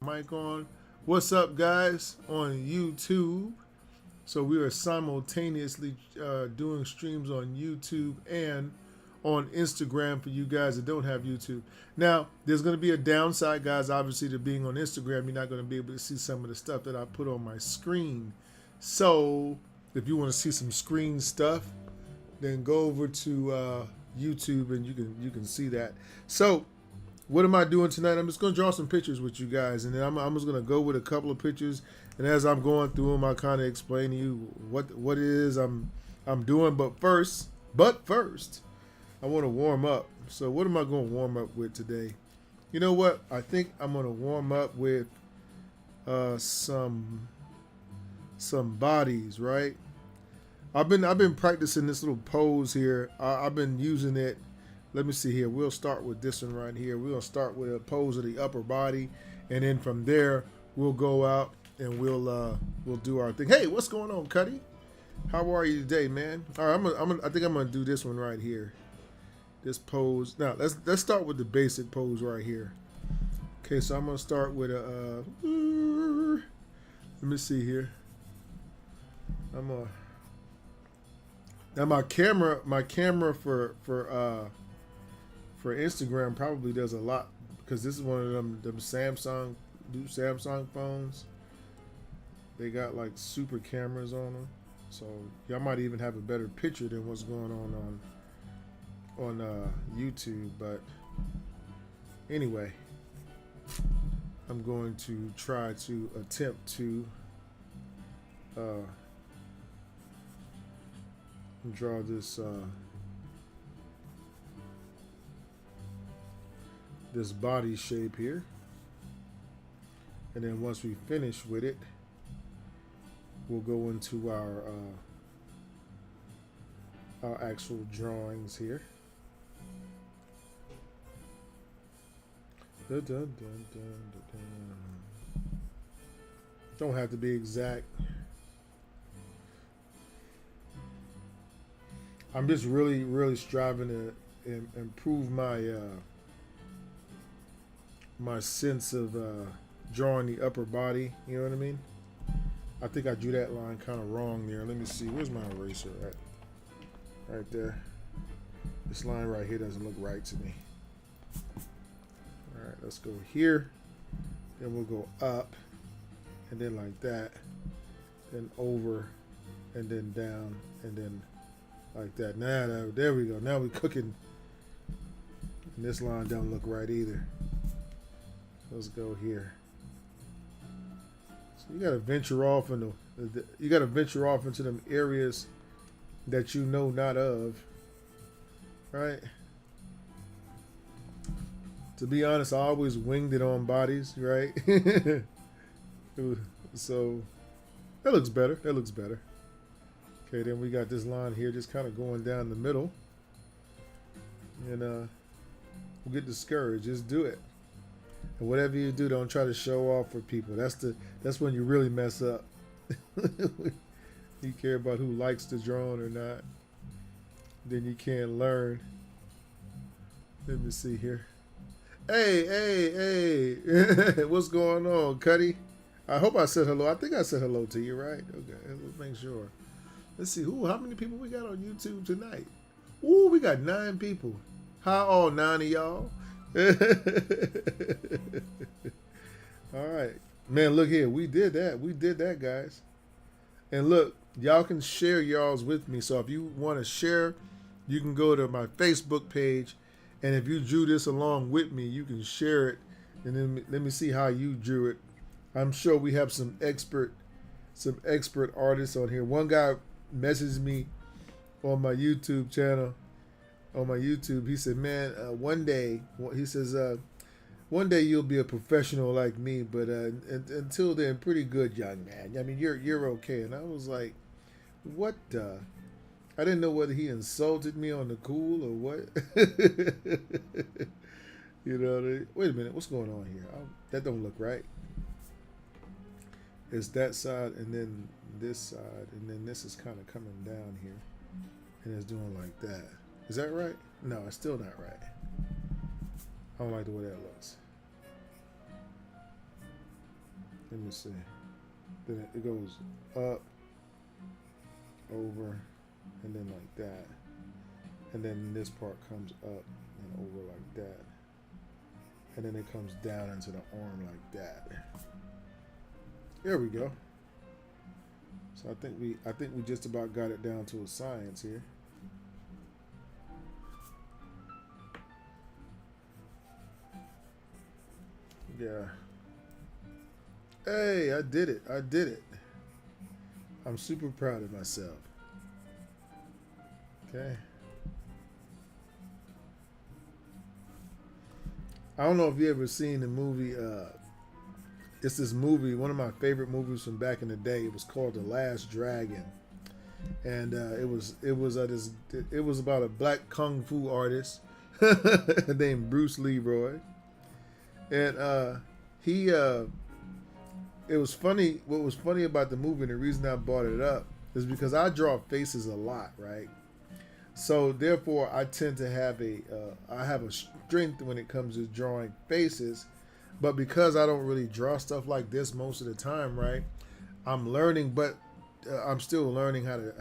Mic on. What's up, guys, on YouTube? So we are simultaneously doing streams on YouTube and on Instagram for you guys that don't have YouTube. Now, there's going to be a downside, guys, obviously, to being on Instagram. You're not going to be able to see some of the stuff that I put on my screen. So if you want to see some screen stuff, then go over to YouTube and you can see that. So what am I doing tonight? I'm just going to draw some pictures with you guys, and then I'm just going to go with a couple of pictures, and as I'm going through them, I'll kind of explain to you what it is I'm doing. But first, I want to warm up. So what am I going to warm up with today? You know what? I think I'm going to warm up with some bodies, right? I've been practicing this little pose here. I've been using it. Let me see here. We'll start with this one right here. We'll start with a pose of the upper body, and then from there we'll go out and we'll do our thing. Hey, what's going on, Cuddy? How are you today, man? All right, I think I'm gonna do this one right here. This pose. Now let's start with the basic pose right here. Okay, so I'm gonna start with a. Let me see here. Now my camera for Instagram probably does a lot, because this is one of them Samsung phones. They got like super cameras on them, so y'all might even have a better picture than what's going on YouTube. But anyway, I'm going to try to attempt to draw this this body shape here, and then once we finish with it, we'll go into our actual drawings here. Dun, dun, dun, dun, dun, dun. Don't have to be exact. I'm just really striving to improve my my sense of drawing the upper body. You know what I mean? I think I drew that line kind of wrong there. Let me see. Where's my eraser at? Right there. This line right here doesn't look right to me. All right, let's go here. Then we'll go up, and then like that, then over, and then down, and then like that. Now, there we go. Now we're cooking. And this line don't look right either. Let's go here. So you gotta venture off into them areas that you know not of, right? To be honest, I always winged it on bodies, right? So that looks better. That looks better. Okay, then we got this line here just kind of going down the middle. And we'll get discouraged. Just do it. And whatever you do, don't try to show off for people. That's when you really mess up. You care about who likes the drawing or not, then you can't learn. Let me see here. Hey. What's going on, Cuddy? I hope I said hello. I think I said hello to you, right? Okay, let's make sure. Let's see. How many people we got on YouTube tonight? Ooh, we got 9 people. How all 9 of y'all? All right. Man, look here. We did that, guys. And look, y'all can share y'all's with me. So if you want to share, you can go to my Facebook page. And if you drew this along with me, you can share it. And then let me see how you drew it. I'm sure we have some expert artists on here. One guy messaged me on my YouTube channel. On my YouTube, he said, "Man, one day," he says, "one day you'll be a professional like me, but until then, pretty good, young man. I mean, you're okay." And I was like, "What?" I didn't know whether he insulted me on the cool or what. You know, wait a minute, what's going on here? That don't look right. It's that side, and then this side, and then this is kind of coming down here, and it's doing like that. Is that right? No, it's still not right. I don't like the way that looks. Let me see. Then it goes up, over, and then like that. And then this part comes up and over like that. And then it comes down into the arm like that. There we go. So I think we just about got it down to a science here. Yeah. Hey, I did it. I did it. I'm super proud of myself. Okay. I don't know if you ever seen the movie. It's this movie, one of my favorite movies from back in the day. It was called The Last Dragon, and it was about a black kung fu artist named Bruce Leroy, and he. It was funny. What was funny about the movie, and the reason I brought it up, is because I draw faces a lot, right? So therefore, I tend to have I have a strength when it comes to drawing faces, but because I don't really draw stuff like this most of the time, right? I'm learning, but I'm still learning how to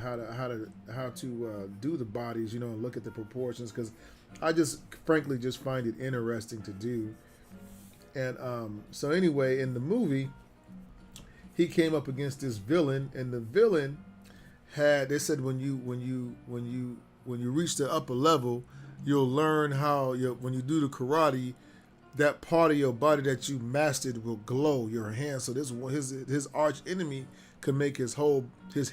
do the bodies, and look at the proportions, because I just frankly just find it interesting to do. And so anyway, in the movie, he came up against this villain, and the villain they said when you reach the upper level, you'll learn how when you do the karate, that part of your body that you mastered will glow, your hands. So this his arch enemy could make his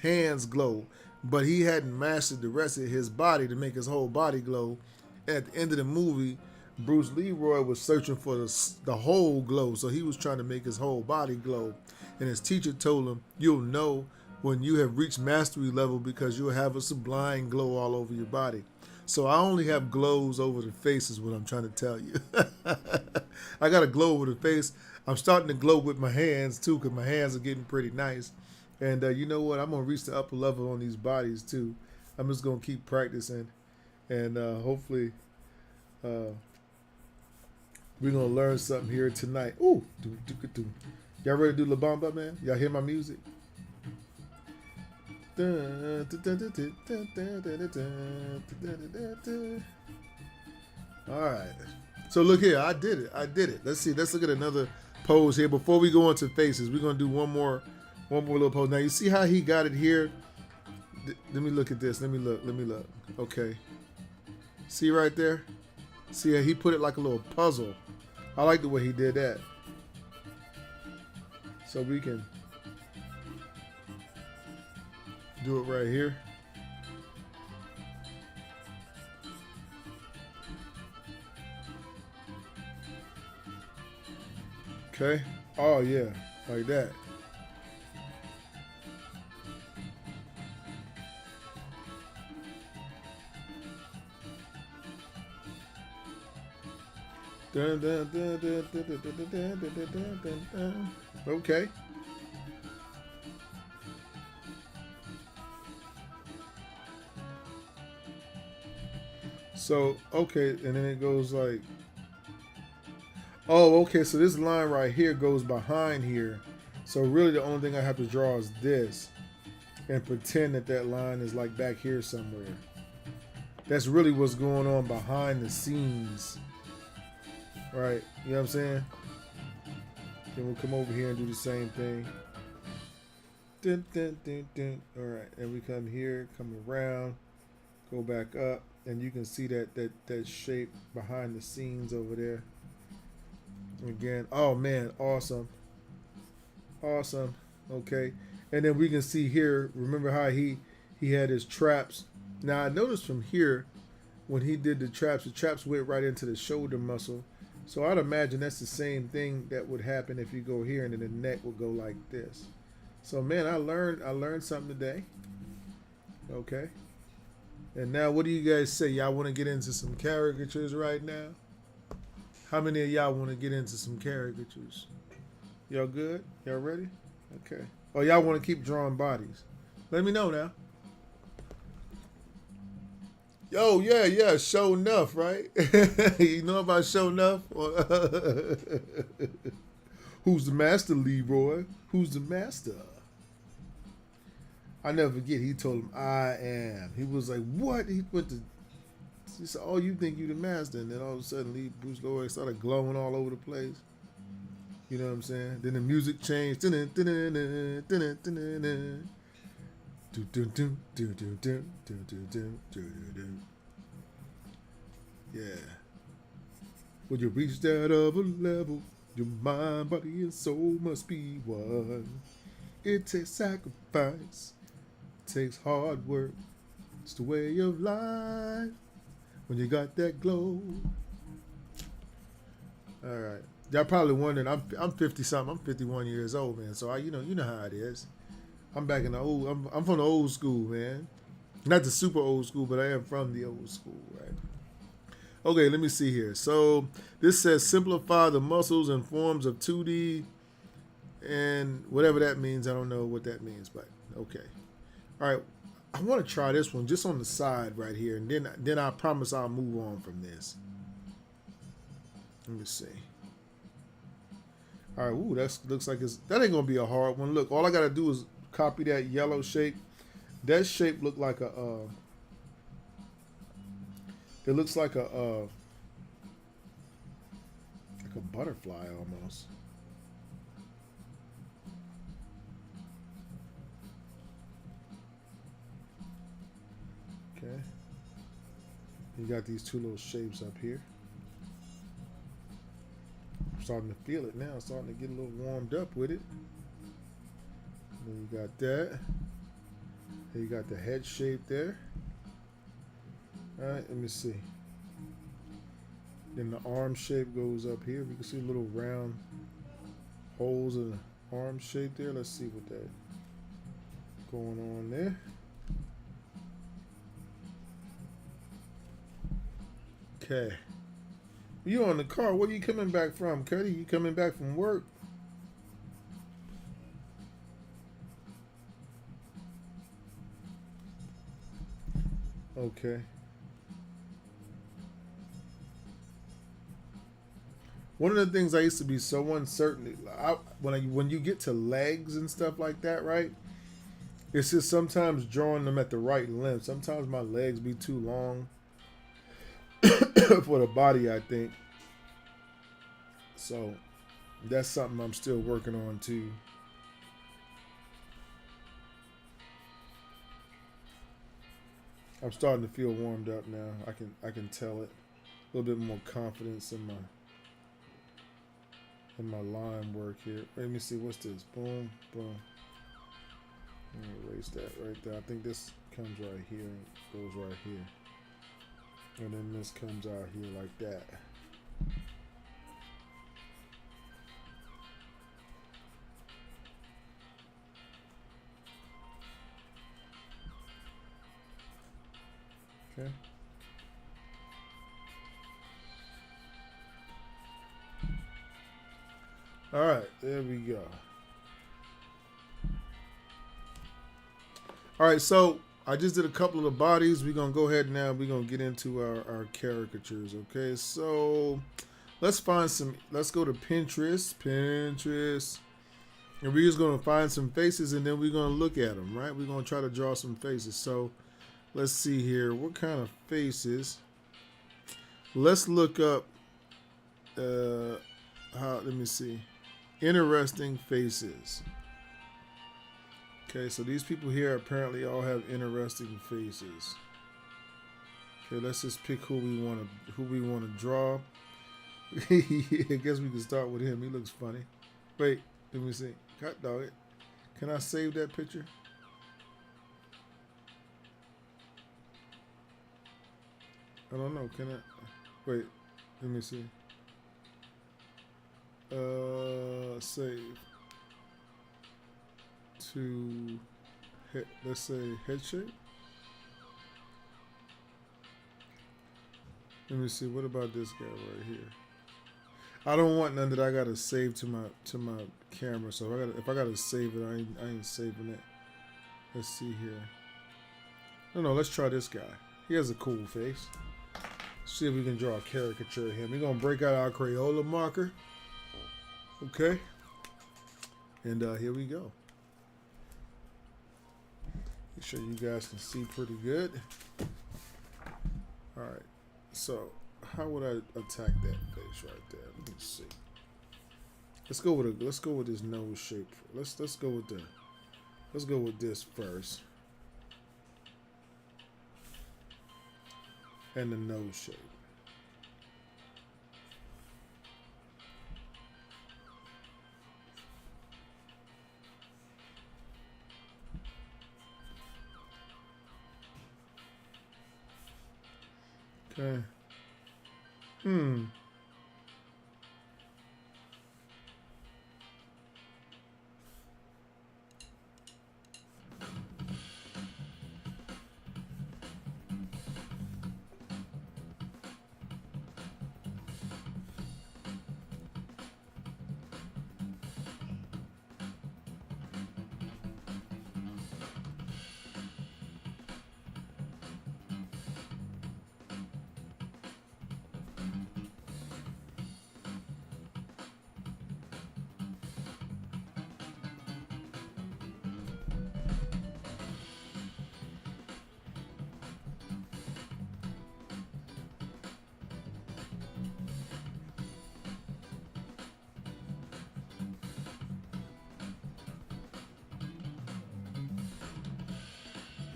hands glow, but he hadn't mastered the rest of his body to make his whole body glow. And at the end of the movie, Bruce Leroy was searching for the whole glow, so he was trying to make his whole body glow. And his teacher told him, "You'll know when you have reached mastery level because you'll have a sublime glow all over your body." So I only have glows over the face is what I'm trying to tell you. I got a glow over the face. I'm starting to glow with my hands too, because my hands are getting pretty nice. And you know what? I'm going to reach the upper level on these bodies too. I'm just going to keep practicing. And hopefully we're going to learn something here tonight. Ooh, y'all ready to do La Bamba, man? Y'all hear my music? All right. So look here, I did it. Let's see. Let's look at another pose here before we go into faces. We're gonna do one more little pose. Now you see how he got it here. Let me look at this. Let me look. Okay. See right there. See how he put it like a little puzzle. I like the way he did that. So we can do it right here. Okay. Oh yeah, like that. Dun, dun, dun, dun, dun, dun, dun, dun, dun, dun, dun, dun. Okay. So, okay, and then it goes like, oh, okay, so this line right here goes behind here. So really the only thing I have to draw is this and pretend that line is like back here somewhere. That's really what's going on behind the scenes. Right, you know what I'm saying? Then we'll come over here and do the same thing. Dun, dun, dun, dun. All right, and we come here, come around, go back up, and you can see that shape behind the scenes over there. Again, oh man, awesome. Okay, and then we can see here, remember how he had his traps. Now I noticed from here, when he did the traps went right into the shoulder muscle. So I'd imagine that's the same thing that would happen if you go here, and then the neck would go like this. So man, I learned something today. Okay. And now what do you guys say? Y'all want to get into some caricatures right now? How many of y'all want to get into some caricatures? Y'all good? Y'all ready? Okay. Or y'all want to keep drawing bodies? Let me know now. Yo, yeah, show enough, right? You know about show enough? Who's the master, Leroy? Who's the master? I never forget. He told him, "I am." He was like, "What?" He said, "Oh, you think you the master?" And then all of a sudden, Bruce Leroy started glowing all over the place. You know what I'm saying? Then the music changed. Yeah. When you reach that other level, your mind, body, and soul must be one. It takes sacrifice. It takes hard work. It's the way of life. When you got that glow. All right. Y'all probably wondering, I'm 50 something. I'm 51 years old, man. So you know how it is. I'm back in the old. I'm from the old school, man. Not the super old school, but I am from the old school, right? Okay, let me see here. So this says simplify the muscles and forms of 2D and whatever that means. I don't know what that means, but okay. All right. I want to try this one just on the side right here, and then I promise I'll move on from this. Let me see. All right, ooh, that looks like that ain't gonna be a hard one. Look, all I gotta do is copy that yellow shape. That shape looked like it looks like a butterfly almost. Okay. You got these two little shapes up here. I'm starting to feel it now. I'm starting to get a little warmed up with it. Then you got that. Then you got the head shape there. Alright, let me see. Then the arm shape goes up here. We can see little round holes in the arm shape there. Let's see what that going on there. Okay. You on the car. Where you coming back from, Cuddy? You coming back from work? Okay. One of the things I used to be so uncertain when you get to legs and stuff like that, right? It's just sometimes drawing them at the right length. Sometimes my legs be too long for the body, I think. So that's something I'm still working on too. I'm starting to feel warmed up now. I can tell it. A little bit more confidence in my line work here. Let me see, what's this? Boom, boom. Let me erase that right there. I think this comes right here and goes right here. And then this comes out here like that. Okay. All right, there we go. All right, so I just did a couple of the bodies. We're going to go ahead now. We're going to get into our caricatures, okay? So let's go to Pinterest. And we're just going to find some faces, and then we're going to look at them, right? We're going to try to draw some faces. So let's see here. What kind of faces? Let's look up, let me see. Interesting faces. Okay, so these people here apparently all have interesting faces. Okay, let's just pick who we want to draw. I guess we can start with him. He looks funny. Wait, let me see. Hot dog it. Can I save that picture? I don't know. Can I? Wait, let me see. Save to let's say head shape. Let me see. What about this guy right here? I don't want none that I gotta save to my camera. So if I gotta save it, I ain't saving it. Let's see here. No, let's try this guy. He has a cool face. See if we can draw a caricature of him. We're gonna break out our Crayola marker. Okay. And here we go. Make sure you guys can see pretty good. All right. So how would I attack that face right there? Let me see. Let's go with this nose shape. Let's go with this first. And the nose shape. Okay. Hmm.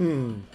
Hmm.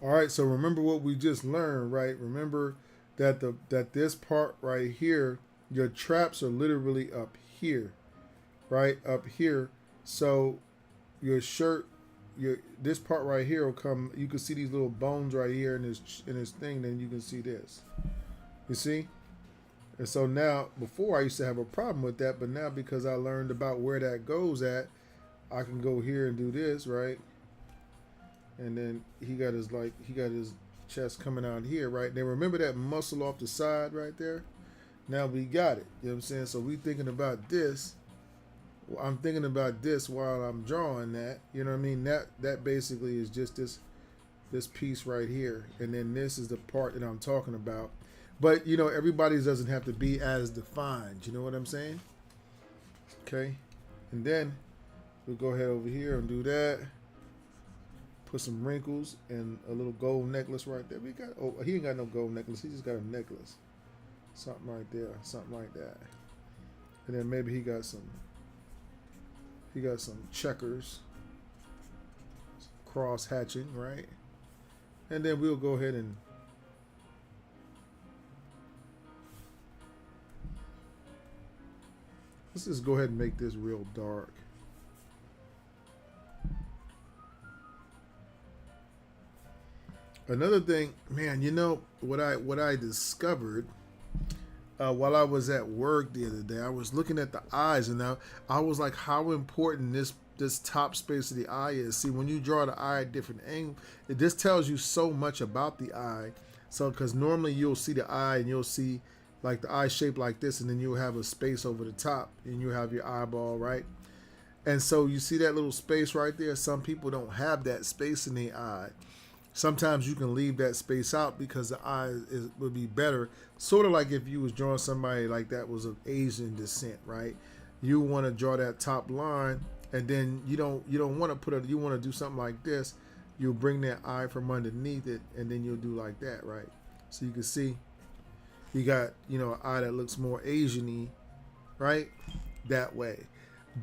All right, so remember what we just learned, right? Remember that this part right here, your traps are literally up here, right? Up here. So your shirt, your this part right here will come. You can see these little bones right here in this thing. Then you can see this. You see? And so now, before I used to have a problem with that, but now because I learned about where that goes at, I can go here and do this, right? And then he got his chest coming out here, right? Now remember that muscle off the side right there? Now we got it. You know what I'm saying? So we thinking about this. I'm thinking about this while I'm drawing that. You know what I mean? That basically is just this piece right here. And then this is the part that I'm talking about. But you know, everybody's doesn't have to be as defined. You know what I'm saying? Okay. And then we'll go ahead over here and do that. Put some wrinkles and a little gold necklace right there. We got he ain't got no gold necklace. He just got a necklace. Something right there. Something like that. And then maybe he got some checkers. Cross hatching, right? And then we'll go ahead and let's just go ahead and make this real dark. Another thing, man, you know what I discovered while I was at work the other day, I was looking at the eyes, and I was like, how important this top space of the eye is. See, when you draw the eye at different angles, this tells you so much about the eye. So, because normally you'll see the eye and you'll see like the eye shaped like this, and then you'll have a space over the top, and you have your eyeball, right? And so you see that little space right there. Some people don't have that space in their eye. Sometimes you can leave that space out because the eye would be better. Sort of like if you was drawing somebody like that was of Asian descent, right? You want to draw that top line, and then you don't want to put it. You want to do something like this. You'll bring that eye from underneath it, and then you'll do like that, right? So you can see you got an eye that looks more Asian-y, right? That way.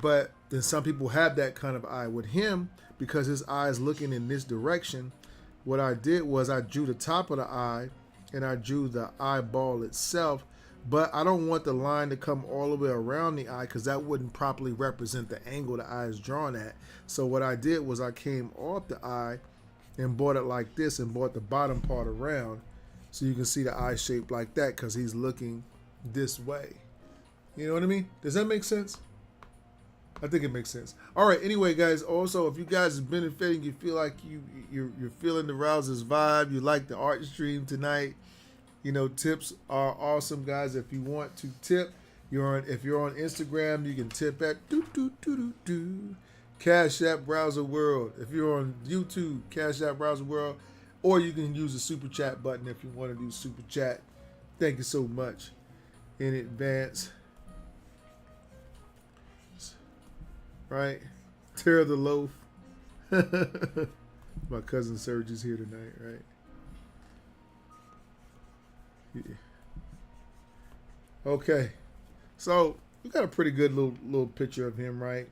But then some people have that kind of eye. With him, because his eye is looking in this direction, what I did was I drew the top of the eye and I drew the eyeball itself, but I don't want the line to come all the way around the eye because that wouldn't properly represent the angle the eye is drawn at. So what I did was I came off the eye and brought it like this and brought the bottom part around so you can see the eye shaped like that because he's looking this way. You know what I mean? Does that make sense? I think it makes sense. All right. Anyway, guys. Also, if you guys are benefiting, you feel like you're feeling the Rousers vibe, you like the art stream tonight. Tips are awesome, guys. If you want to tip, if you're on Instagram, you can tip at Cash App Browser World. If you're on YouTube, Cash App Browser World, or you can use the super chat button if you want to do super chat. Thank you so much in advance. Right? Tear the loaf. My cousin Serge is here tonight, right? Yeah. Okay. So we got a pretty good little picture of him, right?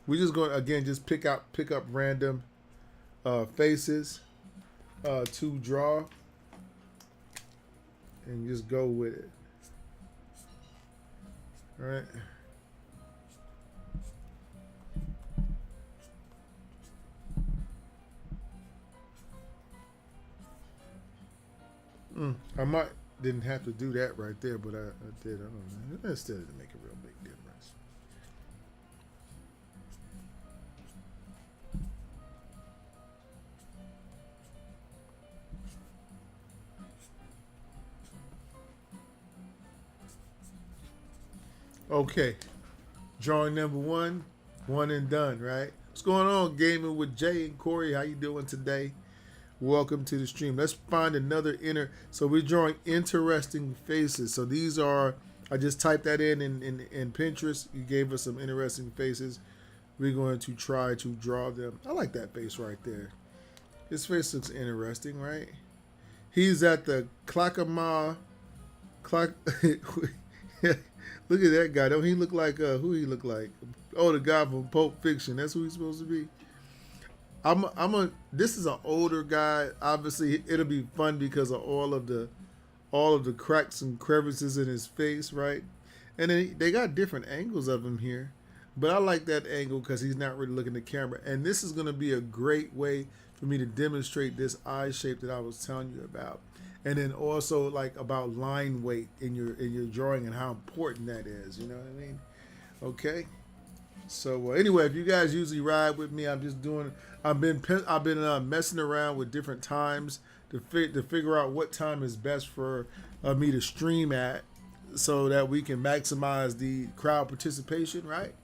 We're just going to again just pick up random faces to draw and just go with it. All right. I didn't have to do that right there, but I did. I don't know. That still didn't make a real big difference. Okay, drawing number one and done. Right? What's going on, gaming with Jay and Corey? How you doing today? Welcome to the stream. Let's find another so we're drawing interesting faces. So these are, I just typed that in Pinterest. You gave us some interesting faces. We're going to try to draw them. I like that face right there. His face looks interesting, right? He's at the Clackamas. Look at that guy. Don't he look like, who he look like? Oh, the guy from Pulp Fiction. That's who he's supposed to be. This is an older guy. Obviously, it'll be fun because of all of the cracks and crevices in his face, right? And then they got different angles of him here, but I like that angle because he's not really looking at the camera. And this is going to be a great way for me to demonstrate this eye shape that I was telling you about, and then also like about line weight in your drawing and how important that is. You know what I mean? Okay. So anyway, if you guys usually ride with me, I've been messing around with different times to figure out what time is best for me to stream at, so that we can maximize the crowd participation, right?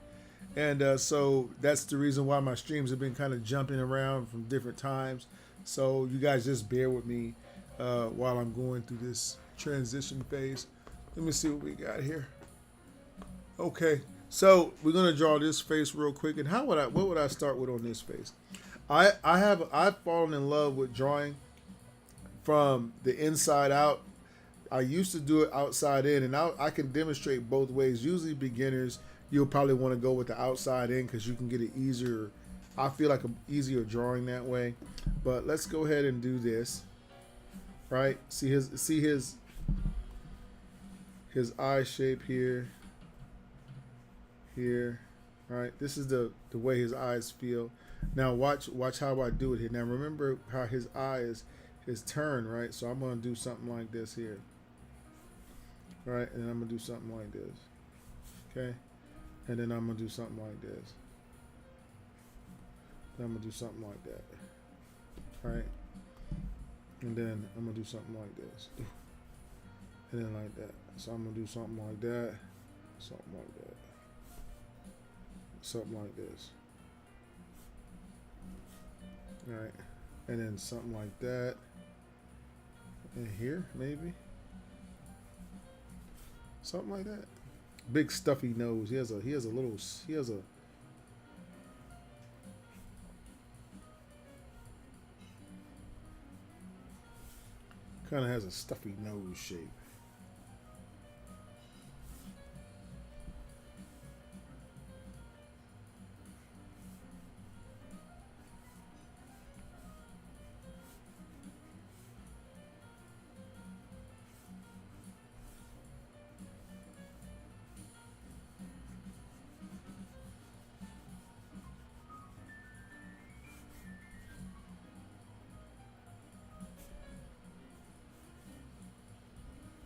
And so that's the reason why my streams have been kind of jumping around from different times. So you guys just bear with me while I'm going through this transition phase. Let me see what we got here. Okay. So we're gonna draw this face real quick, and what would I start with on this face? I've fallen in love with drawing from the inside out. I used to do it outside in, and I can demonstrate both ways. Usually beginners, you'll probably want to go with the outside in because you can get it easier. I feel like an easier drawing that way. But let's go ahead and do this. Right? See his eye shape here. Here, right? This is the way his eyes feel. Now watch how I do it here. Now remember how his eye is turned, right? So I'm gonna do something like this here, right? And then I'm gonna do something like this, okay? And then I'm gonna do something like this. Then I'm gonna do something like that, right? And then I'm gonna do something like this, and then like that. So I'm gonna do something like that, something like that, something like this, all right? And then something like that, and here maybe something like that. Big stuffy nose. He has a kind of has a stuffy nose shape.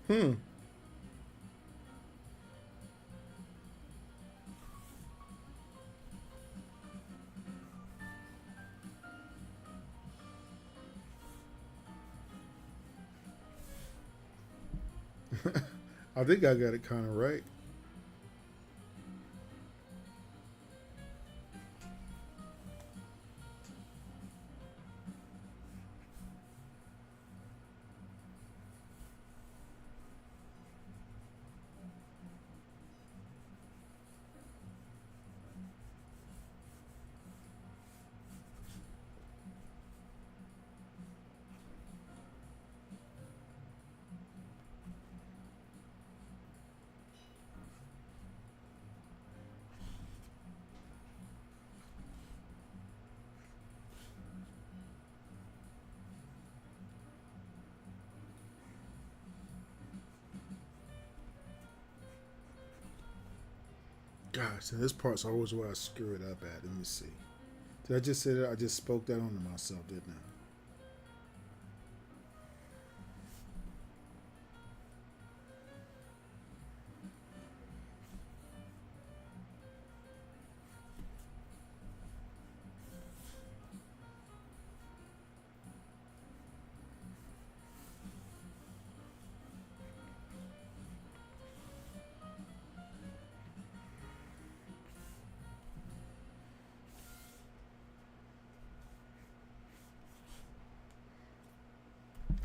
Hmm. I think I got it kind of right. Gosh, this part's always where I screw it up at. Let me see. Did I just say that? I just spoke that onto myself, didn't I?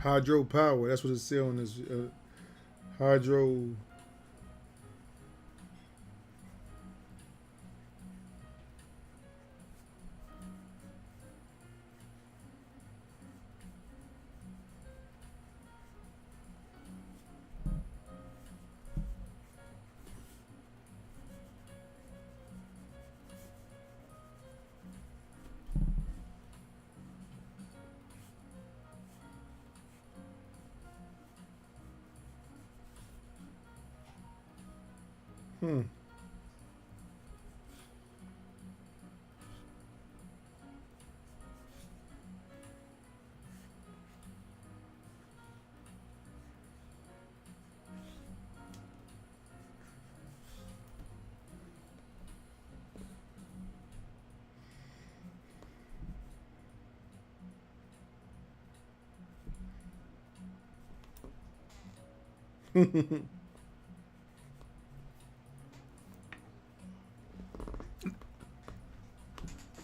Hydropower. That's what it says on this hydro. Hmm.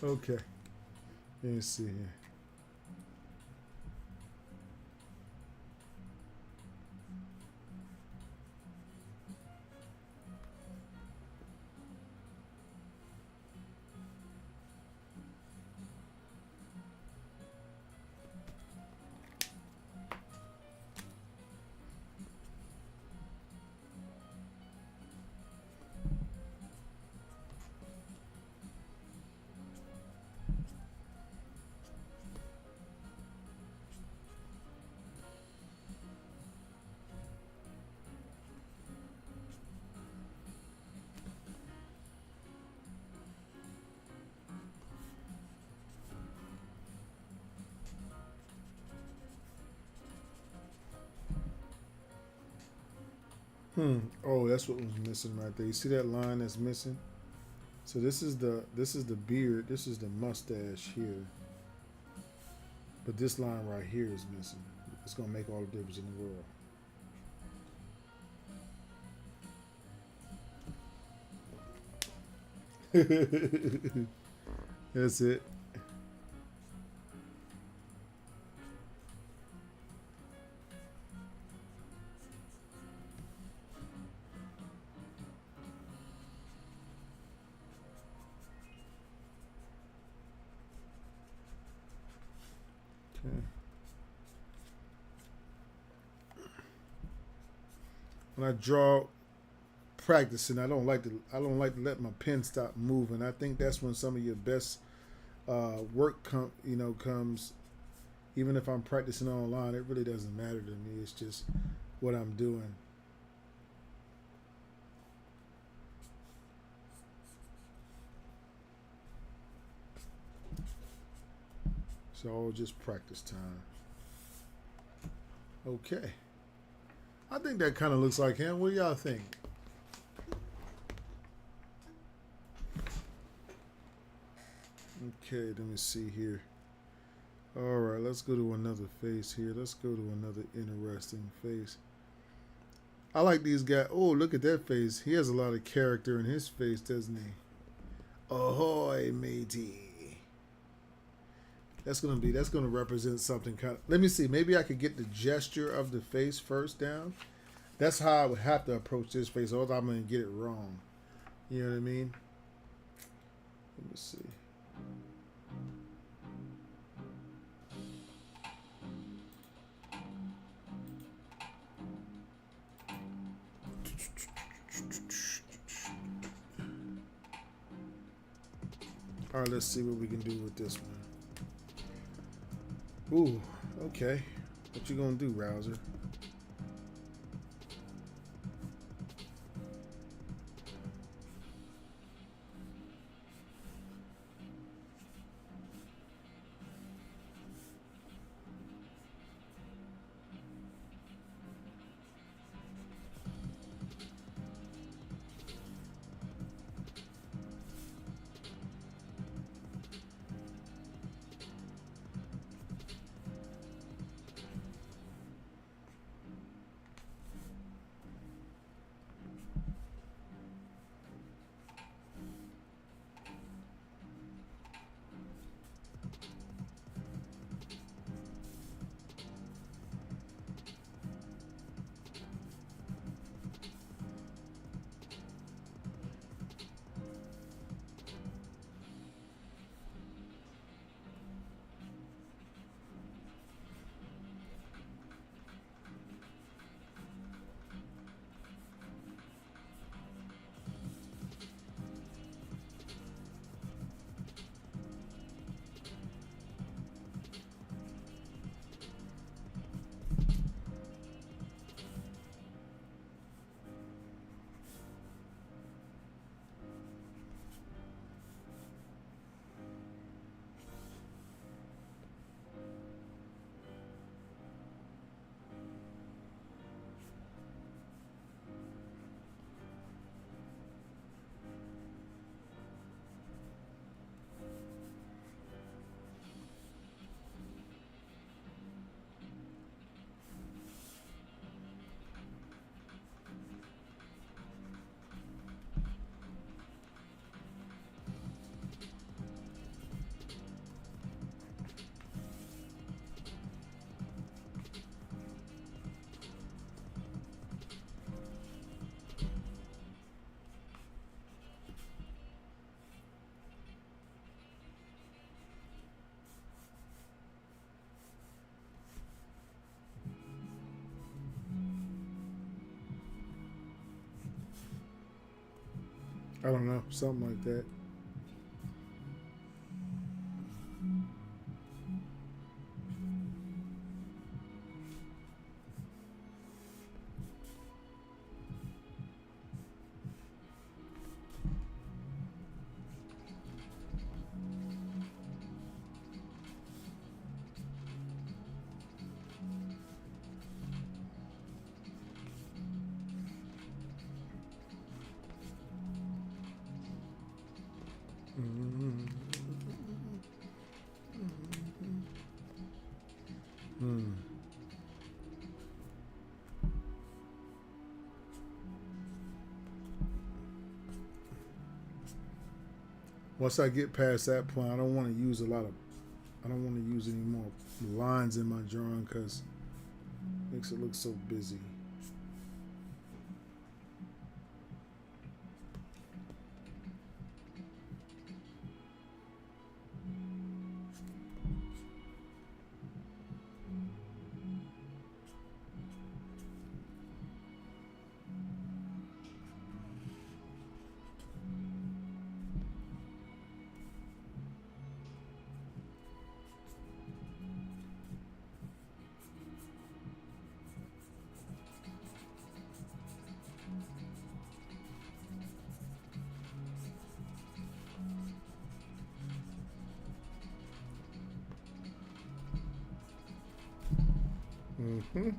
Okay. Let me see here. Oh, that's what was missing right there. You see that line that's missing? So this is the beard. This is the mustache here. But this line right here is missing. It's gonna make all the difference in the world. That's it. Okay. When I draw practicing, I don't like to let my pen stop moving. I think that's when some of your best work comes. Even if I'm practicing online, it really doesn't matter to me. It's just what I'm doing. So all just practice time. Okay. I think that kind of looks like him. What do y'all think? Okay, let me see here. All right, let's go to another face here. Let's go to another interesting face. I like these guys. Oh, look at that face. He has a lot of character in his face, doesn't he? Ahoy, matey. That's gonna represent something kind of. Let me see. Maybe I could get the gesture of the face first down. That's how I would have to approach this face, or I'm gonna get it wrong. You know what I mean? Let me see. All right, let's see what we can do with this one. Ooh, okay. What you gonna do, Rouser? I don't know, something like that. Mm. Mm. Once I get past that point, I don't want to use a lot of. I don't want to use any more lines in my drawing because it makes it look so busy. Mm-hmm.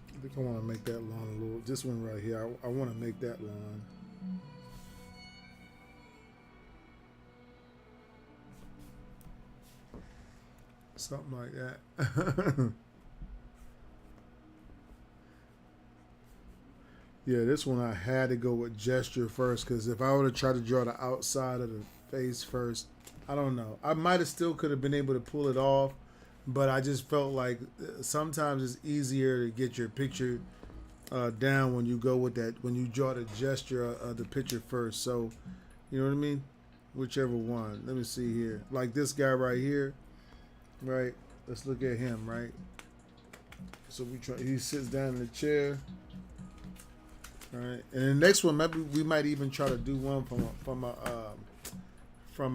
I think I want to make that line a little. This one right here, I want to make that line. Something like that. Yeah, this one I had to go with gesture first because if I would have tried to draw the outside of the face first, I don't know. I might have still could have been able to pull it off, but I just felt like sometimes it's easier to get your picture down when you go with that when you draw the gesture of the picture first. So, you know what I mean? Whichever one. Let me see here. Like this guy right here, right? Let's look at him, right? So we try. He sits down in the chair. All right, and the next one, maybe we might even try to do one from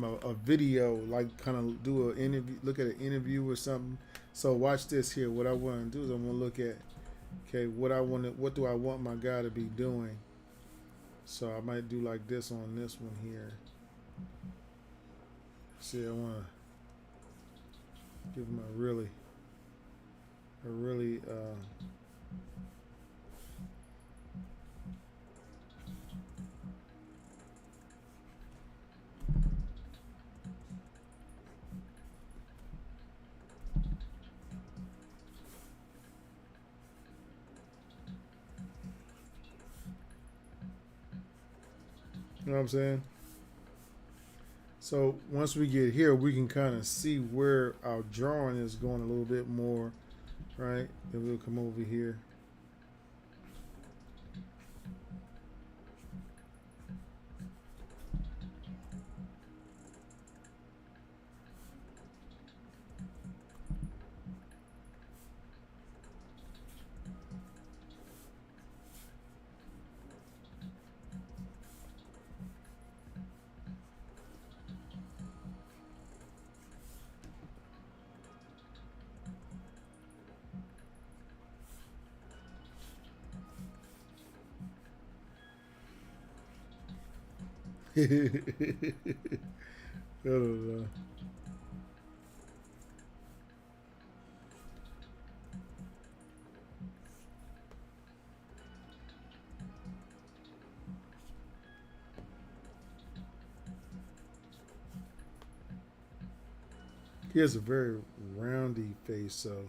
a video, like kind of do an interview, look at an interview or something. So watch this here. What I want to do is I want to look at, okay, what do I want my guy to be doing? So I might do like this on this one here. See, I want to give him a really. You know what I'm saying? So once we get here, we can kind of see where our drawing is going a little bit more, right? Then we'll come over here. I don't know. He has a very roundy face, so.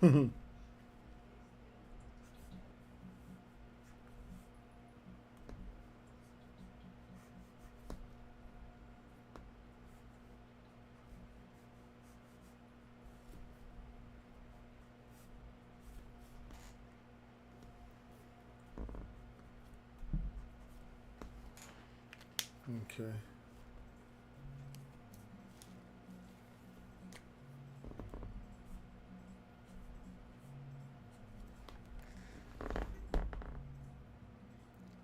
Okay.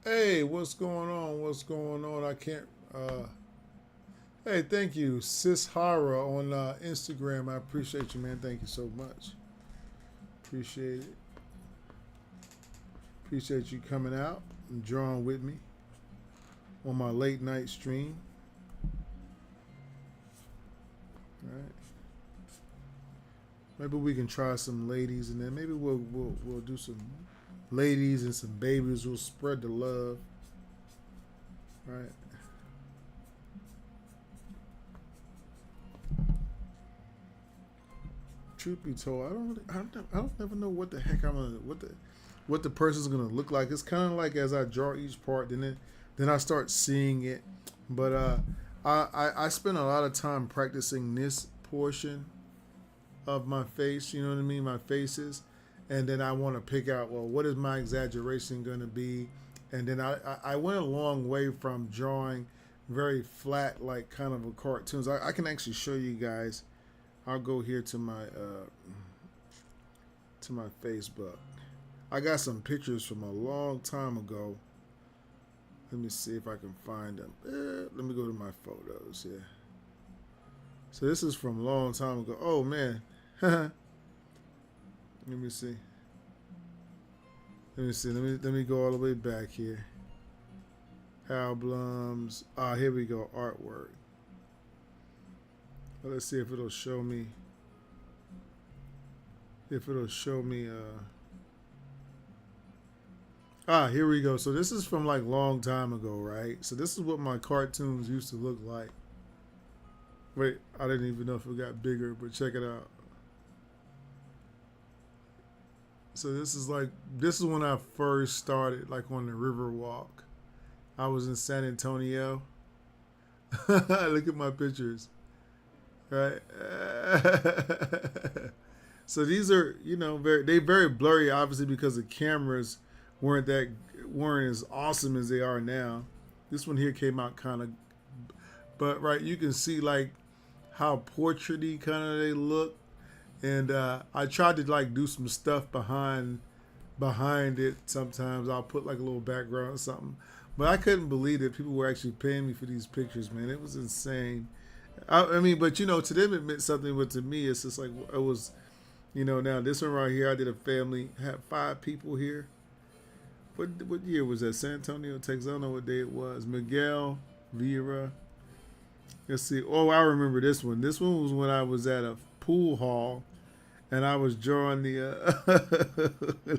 Hey, what's going on? What's going on? I can't. Hey, thank you, Sis Hara on Instagram. I appreciate you, man. Thank you so much. Appreciate it. Appreciate you coming out and drawing with me on my late night stream. All right. Maybe we can try some ladies, and then maybe we'll do some ladies and some babies. We'll spread the love. Right. Truth be told, I don't never know what the heck what the person's gonna look like. It's kind of like as I draw each part, then I start seeing it. But I spend a lot of time practicing this portion of my face. You know what I mean? My faces, and then I want to pick out, well, what is my exaggeration going to be? And then I went a long way from drawing very flat, like kind of a cartoons. I can actually show you guys. I'll go here to my Facebook. I got some pictures from a long time ago. Let me see if I can find them. Let me go to my photos here. So this is from a long time ago. Oh man. Let me see. Let me go all the way back here. Albums. Here we go. Artwork. Well, let's see if it'll show me. Here we go. So this is from like long time ago, right? So this is what my cartoons used to look like. Wait, I didn't even know if it got bigger, but check it out. So this is when I first started, like on the river walk. I was in San Antonio. Look at my pictures. Right? So these are, very blurry, obviously, because the cameras weren't as awesome as they are now. This one here came out kind of, but right, you can see like how portraity kind of they look, and I tried to like do some stuff behind it. Sometimes I'll put like a little background or something, but I couldn't believe that people were actually paying me for these pictures, man. It was insane. I mean, but to them it meant something, but to me it's just like it was. Now this one right here, I did a family, had 5 people here. What year was that? San Antonio, Texas. I don't know what day it was. Miguel, Vera. Let's see. Oh, I remember this one. This one was when I was at a pool hall, and I was drawing the.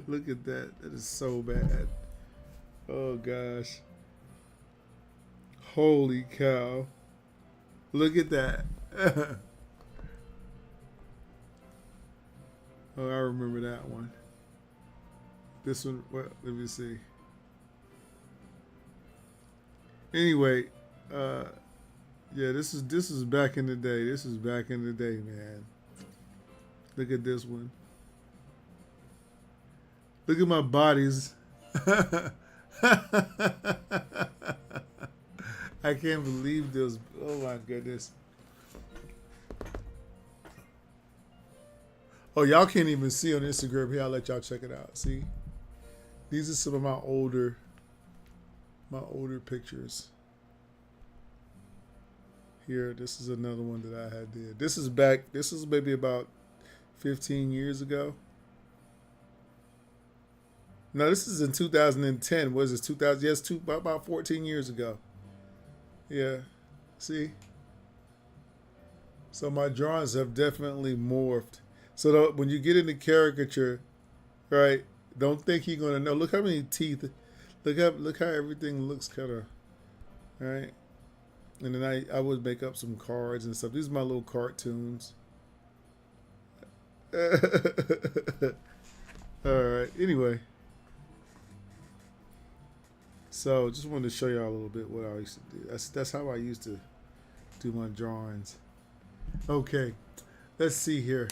Look at that. That is so bad. Oh gosh. Holy cow. Look at that. Oh, I remember that one. This one, let me see. Anyway, yeah, this is back in the day. This is back in the day, man. Look at this one. Look at my bodies. I can't believe this. Oh my goodness. Oh, y'all can't even see on Instagram here. I'll let y'all check it out. See? These are some of my older pictures. Here, this is another one that I had did. This is maybe about 15 years ago. No, this is in 2010. What is this, 2000? Yes, about 14 years ago. Yeah. See? So my drawings have definitely morphed. So when you get into caricature, right, don't think you're going to know. Look how many teeth. Look how everything looks kind of, right? And then I would make up some cards and stuff. These are my little cartoons. All right. Anyway, so just wanted to show y'all a little bit what I used to do. That's how I used to do my drawings. Okay, let's see here.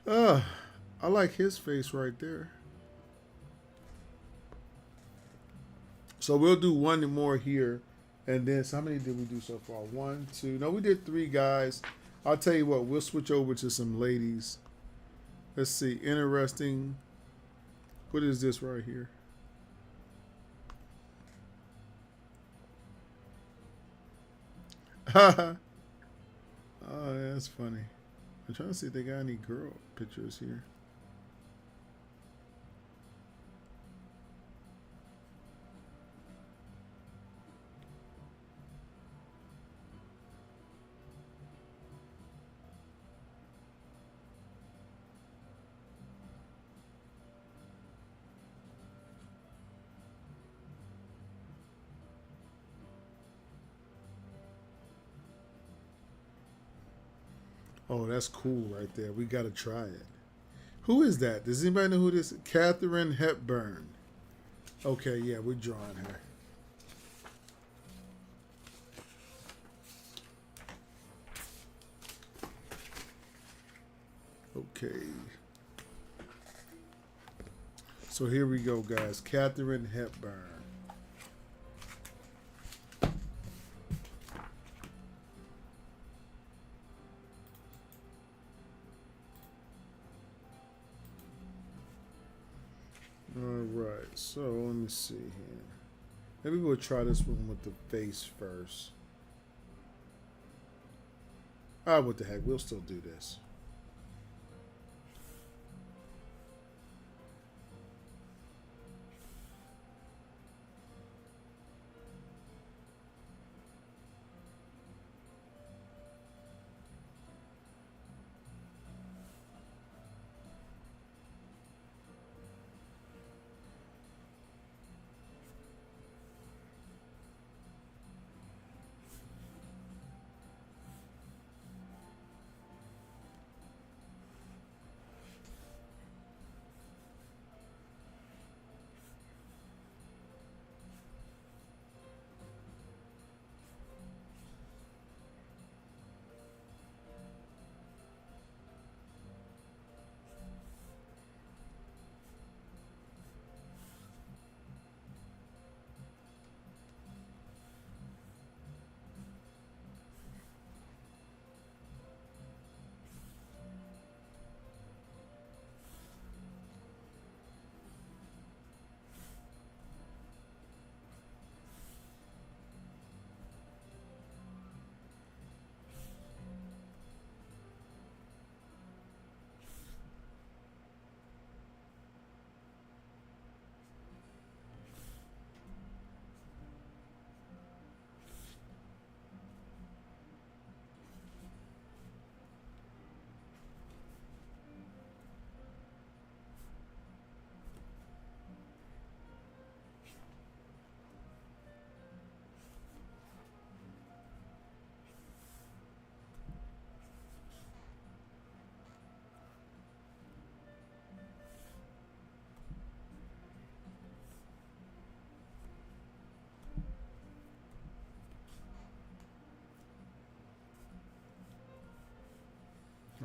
Uh, I like his face right there. So we'll do one more here, and then so how many did we do so far? One, two. No, we did three guys. I'll tell you what. We'll switch over to some ladies. Let's see. Interesting. What is this right here? Oh, that's funny. I'm trying to see if they got any girl pictures here. Oh, that's cool right there. We got to try it. Who is that? Does anybody know who this is? Katharine Hepburn. Okay, yeah, we're drawing her. Okay. So here we go, guys. Katharine Hepburn. All right, so let me see here. Maybe we'll try this one with the face first. Ah, what the heck? We'll still do this.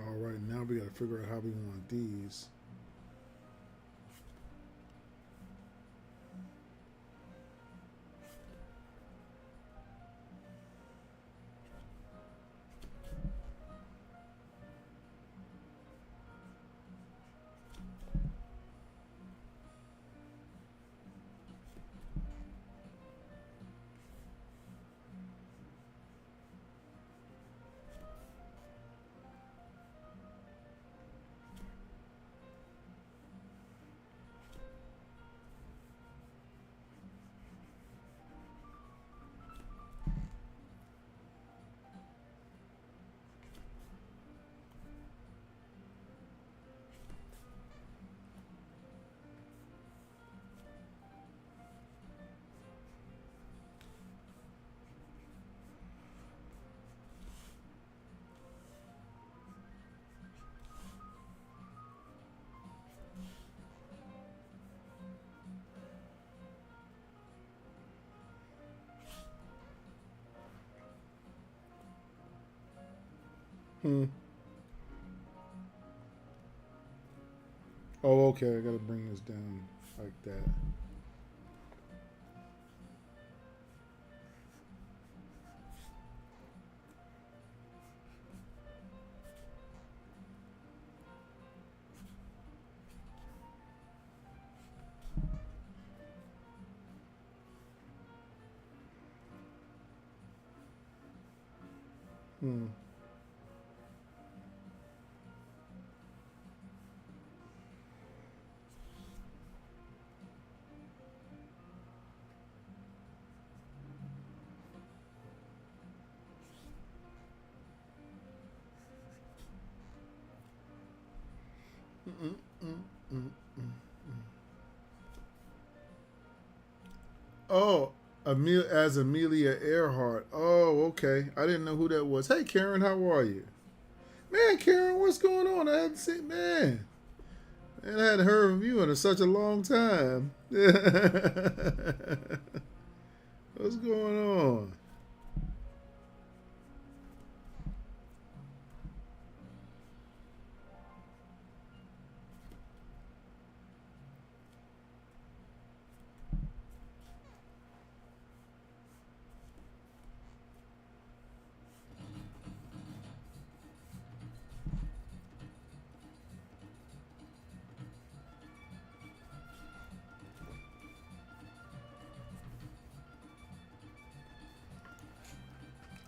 All right, now we got to figure out how we want these. Mm. Oh, okay. I gotta bring this down like that. Hmm. Mm, mm, mm, mm. Oh, as Amelia Earhart. Oh, okay. I didn't know who that was. Hey, Karen, how are you? Man, Karen, what's going on? I hadn't seen, man. And I hadn't heard from you in such a long time. What's going on?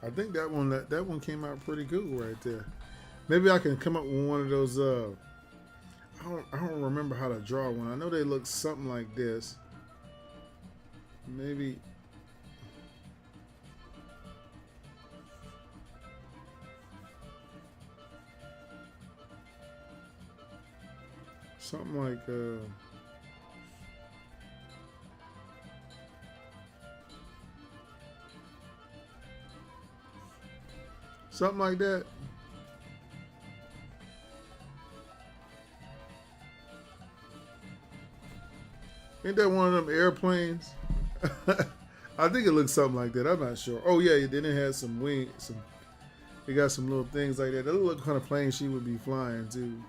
I think that one came out pretty cool right there. Maybe I can come up with one of those. I don't remember how to draw one. I know they look something like this. Maybe something like something like that. Ain't that one of them airplanes? I think it looks something like that. I'm not sure. Oh yeah, then it has some wing, some. It got some little things like that. That look kind of plane she would be flying too.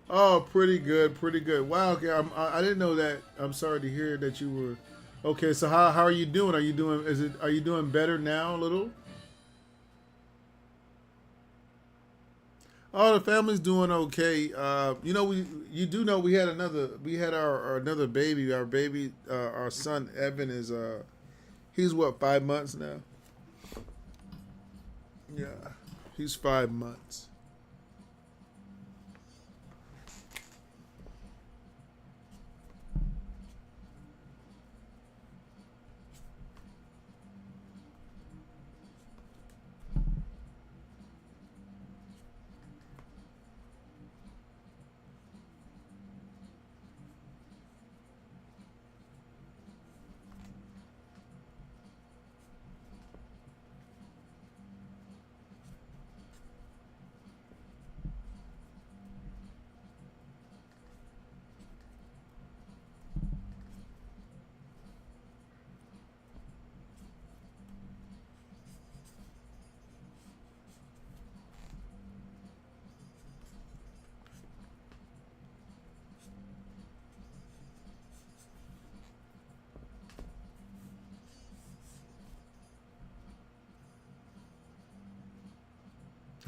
Oh, pretty good, pretty good. Wow, okay, I didn't know that. I'm sorry to hear that you were. Okay, so how are you doing? Are you doing? Are you doing better now a little? Oh, the family's doing okay. You do know we had our another baby. Our baby, our son Evan is he's what 5 months now. Yeah, he's 5 months.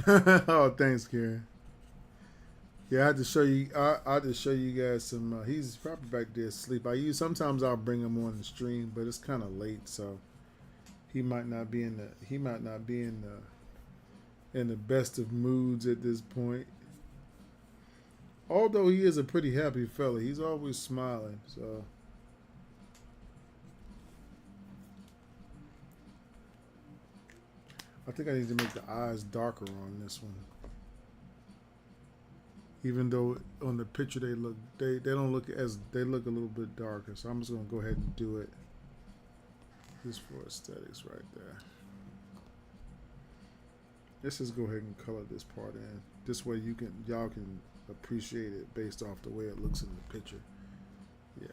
Oh, thanks, Karen. Yeah, I had to show you. I had to show you guys some. He's probably back there asleep. Sometimes I'll bring him on the stream, but it's kind of late, so he might not be in the best of moods at this point. Although he is a pretty happy fella, he's always smiling. So I think I need to make the eyes darker on this one. Even though on the picture they don't look as they look a little bit darker. So I'm just gonna go ahead and do it. Just for aesthetics right there. Let's just go ahead and color this part in. This way y'all can appreciate it based off the way it looks in the picture. Yeah.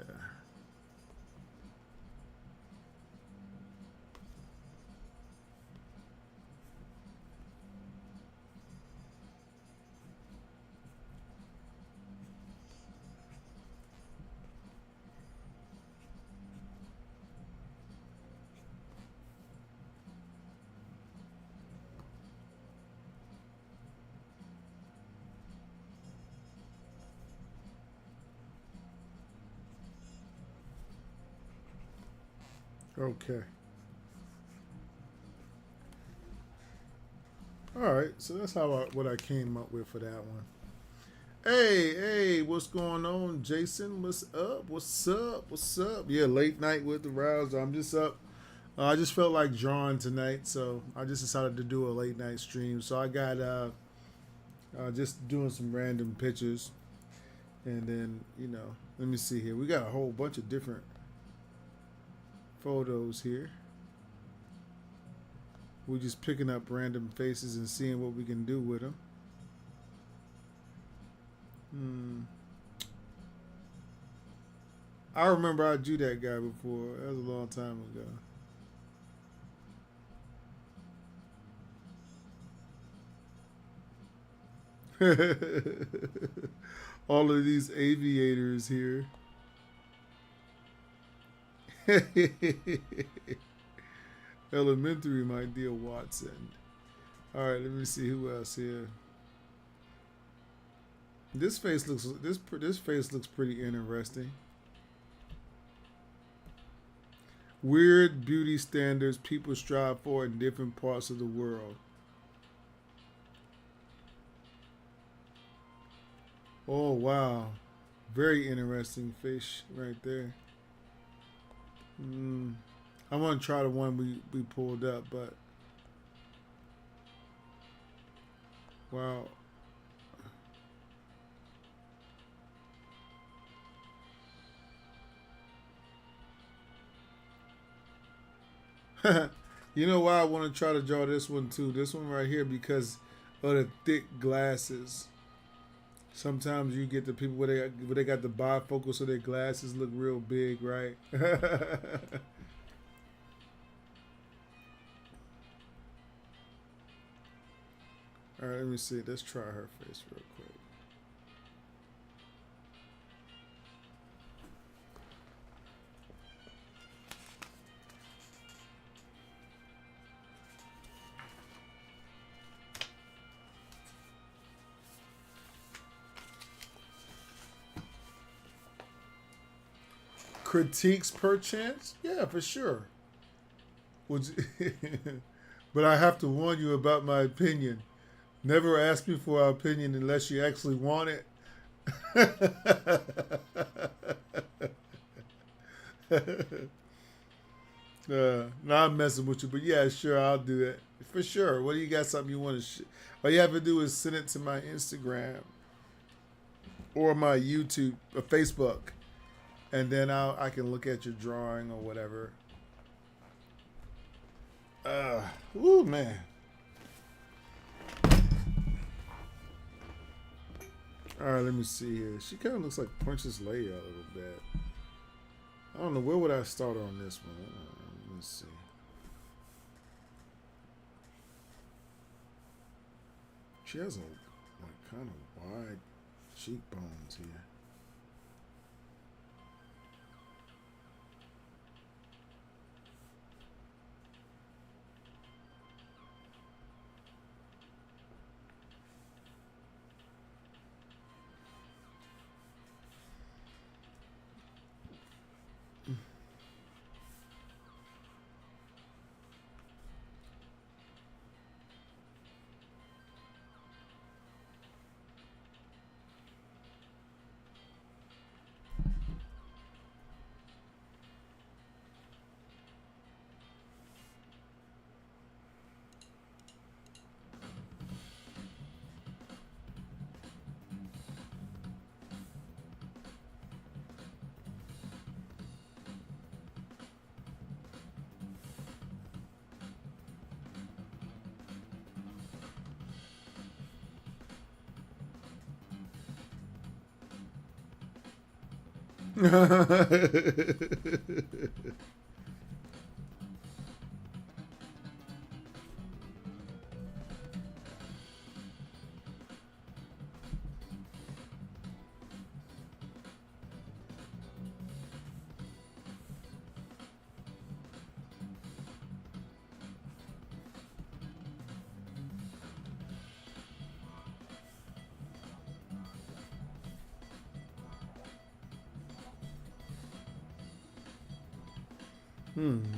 Okay. All right. So that's what I came up with for that one. Hey, what's going on, Jason? What's up? What's up? What's up? Yeah, late night with the Rouser. I'm just up. I just felt like drawing tonight, so I just decided to do a late night stream. So I got just doing some random pictures, and then let me see here. We got a whole bunch of different photos here. We're just picking up random faces and seeing what we can do with them. I remember I drew that guy before. That was a long time ago. All of these aviators here. Elementary, my dear Watson. All right, let me see who else here. This face looks pretty interesting. Weird beauty standards people strive for in different parts of the world. Oh wow, very interesting fish right there. I want to try the one we pulled up, but wow. You know why I want to try to draw this one too? This one right here, because of the thick glasses. Sometimes you get the people where they got the bifocal, so their glasses look real big, right? All right, let me see. Let's try her face real quick. Critiques perchance? Yeah, for sure. But I have to warn you about my opinion. Never ask me for our opinion unless you actually want it. Now I'm messing with you, but yeah, sure, I'll do that. For sure. What do you got something you want to all you have to do is send it to my Instagram or my YouTube or Facebook, and then I can look at your drawing or whatever. Ooh, man. All right, let me see here. She kind of looks like Princess Leia a little bit. I don't know, where would I start on this one? Let me see. She has kind of wide cheekbones here.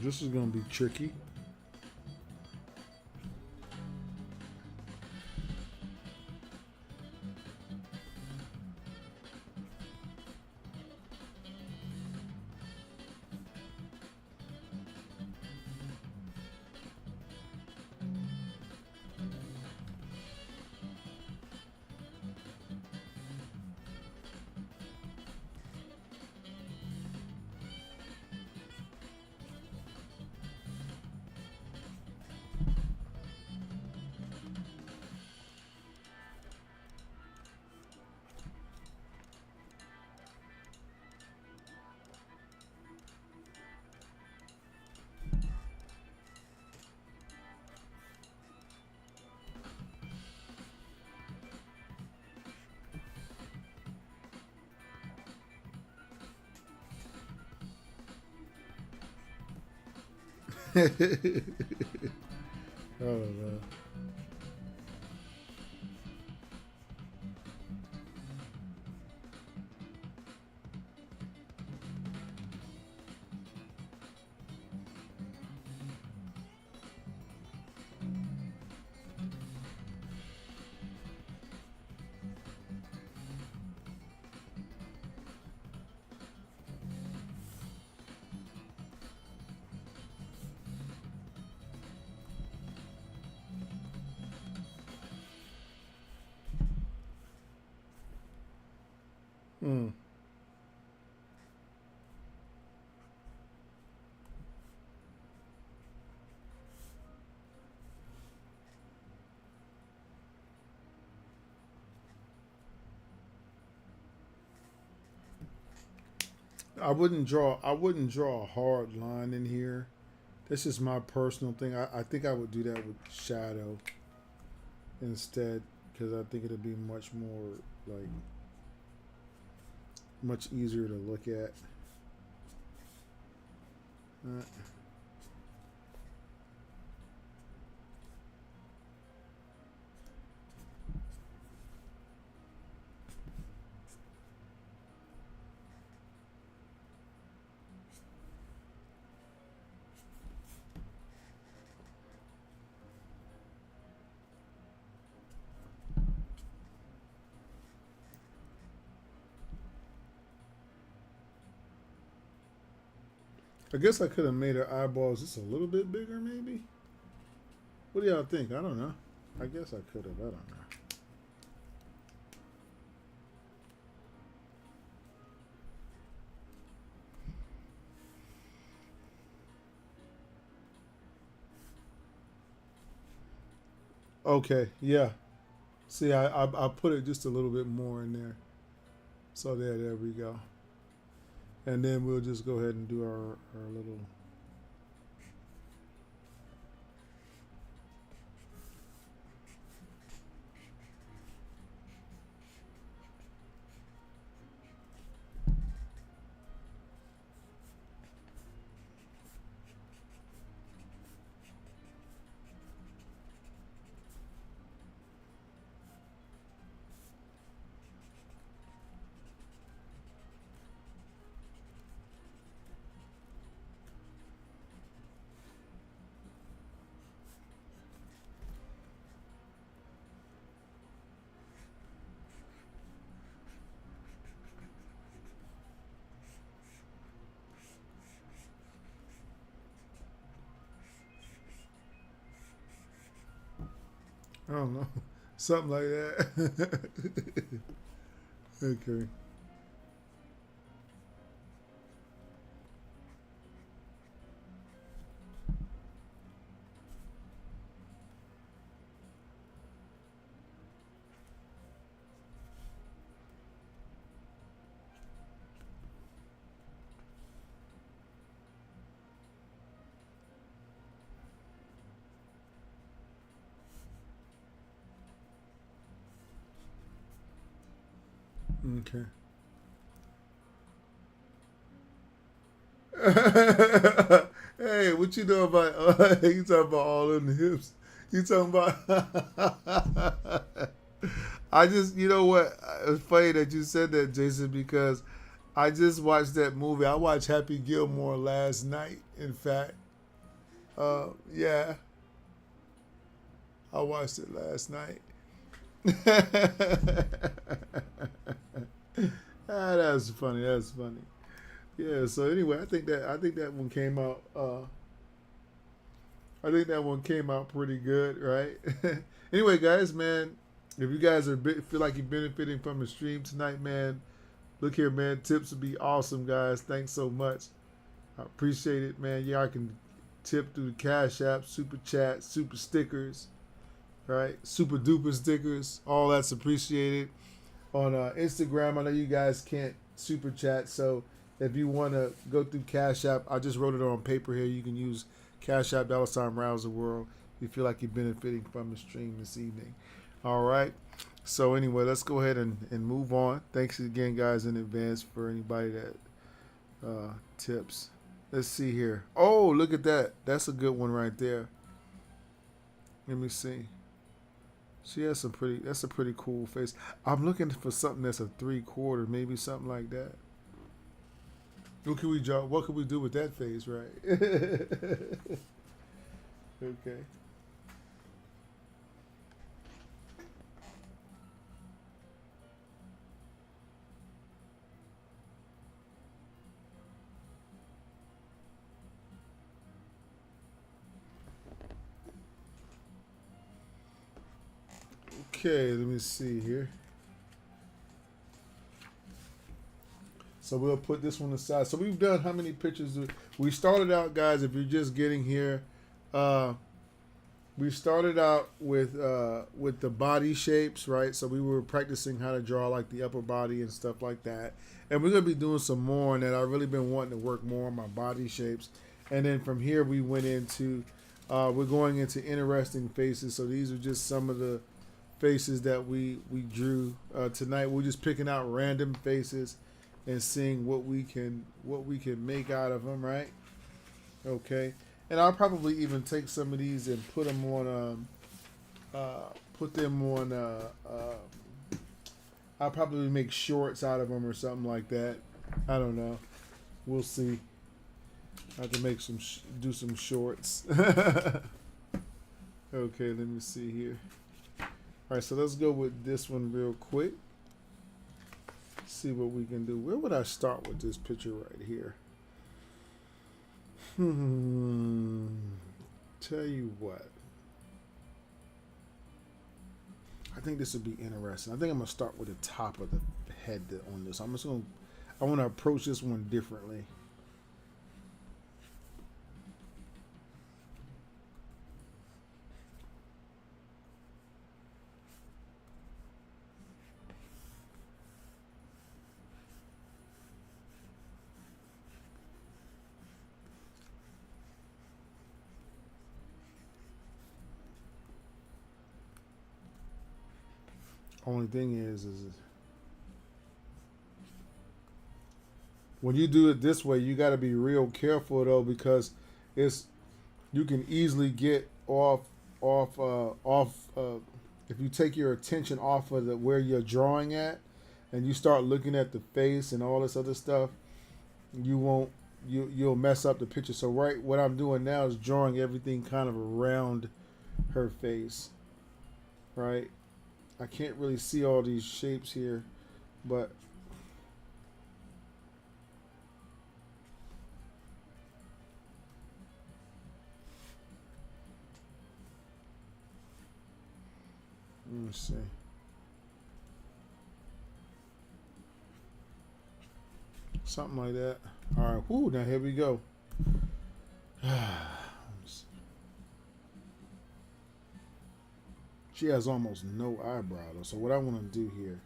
This is gonna be tricky. I don't know. Mm. I wouldn't draw a hard line in here. This is my personal thing. I think I would do that with shadow instead because I think it'd be much more like much easier to look at. Uh, I guess I could have made her eyeballs just a little bit bigger, maybe. What do y'all think? I don't know. I guess I could have. I don't know. Okay, yeah. See, I put it just a little bit more in there. So there we go. And then we'll just go ahead and do our little. I don't know. Something like that. Okay. Okay. Hey, what you know about? You talking about all in the hips? You talking about? I just, you know what? It's funny that you said that, Jason, because I just watched that movie. I watched Happy Gilmore last night. In fact, yeah, I watched it last night. That's funny. That's funny. Yeah. So anyway, I think that one came out. I think that one came out pretty good, right? Anyway, guys, man, if you guys feel like you're benefiting from the stream tonight, man, look here, man. Tips would be awesome, guys. Thanks so much. I appreciate it, man. Yeah, I can tip through the Cash App, Super Chat, Super Stickers, right? Super Duper Stickers. All that's appreciated. On Instagram, I know you guys can't Super Chat, so if you want to go through Cash App, I just wrote it on paper here. You can use Cash App, $Rouse the World. If you feel like you're benefiting from the stream this evening. All right. So anyway, let's go ahead and move on. Thanks again, guys, in advance for anybody that tips. Let's see here. Oh, look at that. That's a good one right there. Let me see. She has some pretty. That's a pretty cool face. I'm looking for something that's a 3/4, maybe something like that. What can we draw? What can we do with that face, right? Okay. Okay. Let me see here. So we'll put this one aside. So we've done how many pictures? We started out, guys. If you're just getting here, we started out with the body shapes, right? So we were practicing how to draw like the upper body and stuff like that. And we're gonna be doing some more on that. I've really been wanting to work more on my body shapes. And then from here we went into we're going into interesting faces. So these are just some of the faces that we drew tonight. We're just picking out random faces and seeing what we can make out of them, right? Okay. And I'll probably even take some of these and put them on. I'll probably make shorts out of them or something like that. I don't know. We'll see. I have to make do some shorts. Okay, let me see here. All right, so let's go with this one real quick. See what we can do. Where would I start with this picture right here? Tell you what. I think this would be interesting. I think I'm gonna start with the top of the head on this. I want to approach this one differently. Only thing is when you do it this way, you got to be real careful though, because you can easily get off if you take your attention off of where you're drawing at, and you start looking at the face and all this other stuff, you'll mess up the picture. So right, what I'm doing now is drawing everything kind of around her face, right? I can't really see all these shapes here, but let me see. Something like that. All right. Whoo, now here we go. She has almost no eyebrow though. So what I want to do here.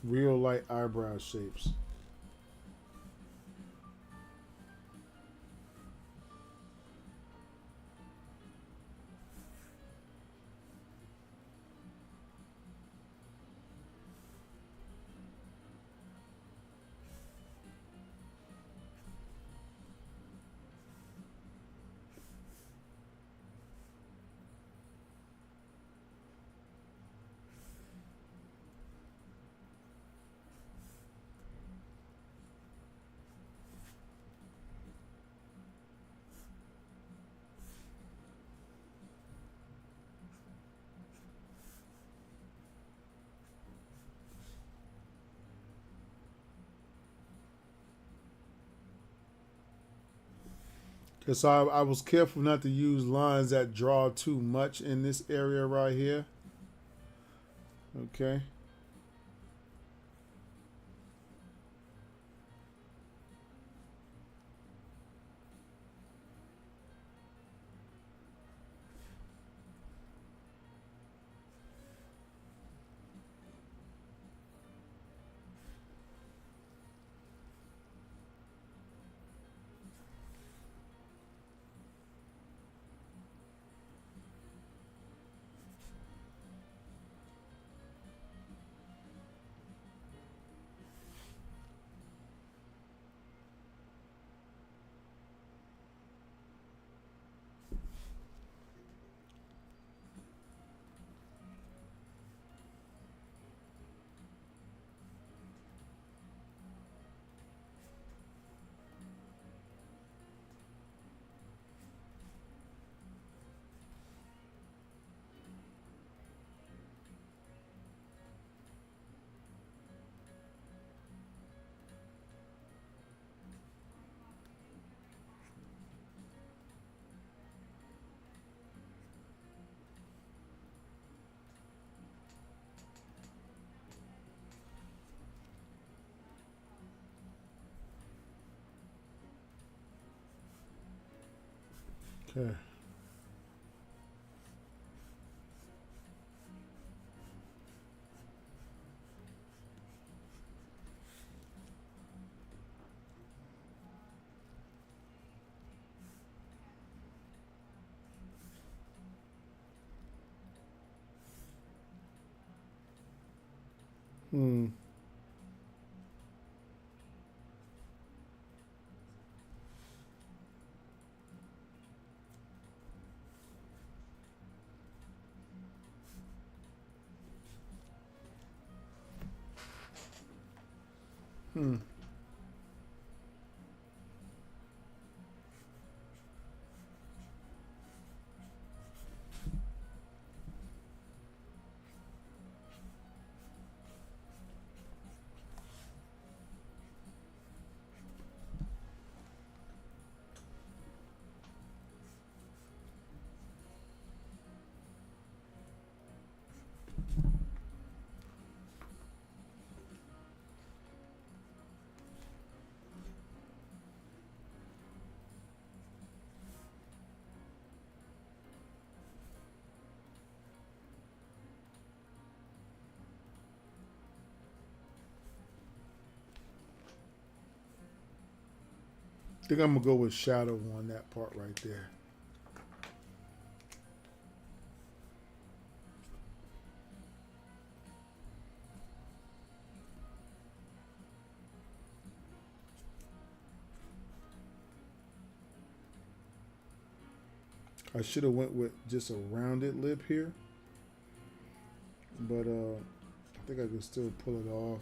Real light eyebrow shapes. Because I was careful not to use lines that draw too much in this area right here. Okay. Okay. Hmm. Hmm. I think I'm gonna go with shadow on that part right there. I should have went with just a rounded lip here, but I think I can still pull it off.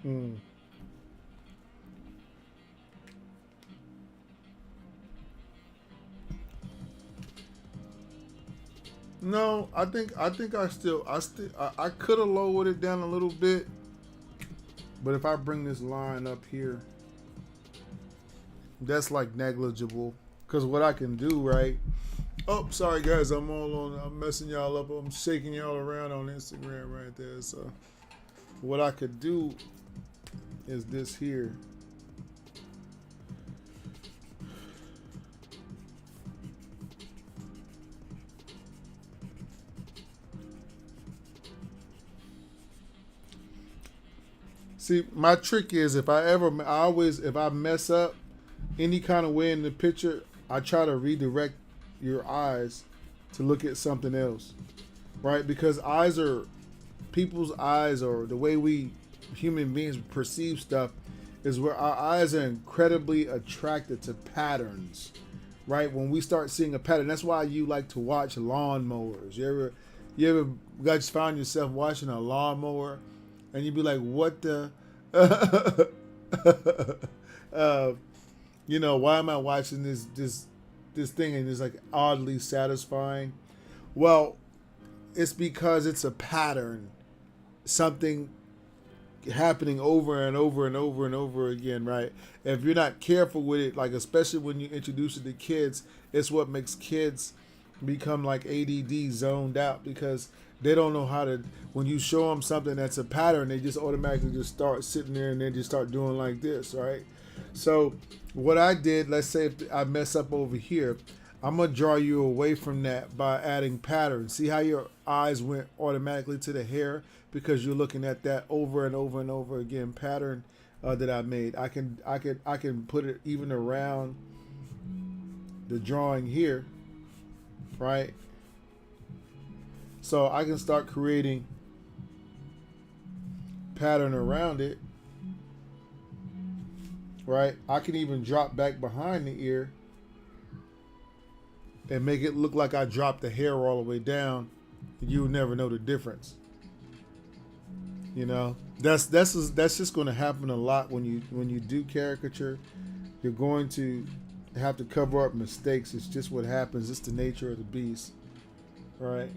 Hmm. No, I think I could have lowered it down a little bit, but if I bring this line up here, that's like negligible. Cause what I can do, right? Oh, sorry guys, I'm messing y'all up. I'm shaking y'all around on Instagram right there. So what I could do is this here. See, my trick is if I mess up any kind of way in the picture, I try to redirect your eyes to look at something else, right? Because eyes are people's eyes, or the way we human beings perceive stuff, is where our eyes are incredibly attracted to patterns, right? When we start seeing a pattern, that's why you like to watch lawnmowers. You ever guys found yourself watching a lawnmower, and you'd be like, "What the?" uh, why am I watching this thing, and it's like oddly satisfying? Well, it's because it's a pattern, something happening over and over and over and over again, right? If you're not careful with it, like especially when you introduce it to kids, it's what makes kids become like ADD, zoned out, because they don't know how to. When you show them something that's a pattern, they just automatically just start sitting there and then just start doing like this, right? So what I did, let's say if I mess up over here, I'm gonna draw you away from that by adding patterns. See how your eyes went automatically to the hair because you're looking at that over and over and over again pattern that I made. I can put it even around the drawing here, right? So I can start creating pattern around it, right? I can even drop back behind the ear and make it look like I dropped the hair all the way down. You would never know the difference. That's just going to happen a lot when you do caricature. You're going to have to cover up mistakes. It's just what happens. It's the nature of the beast, right?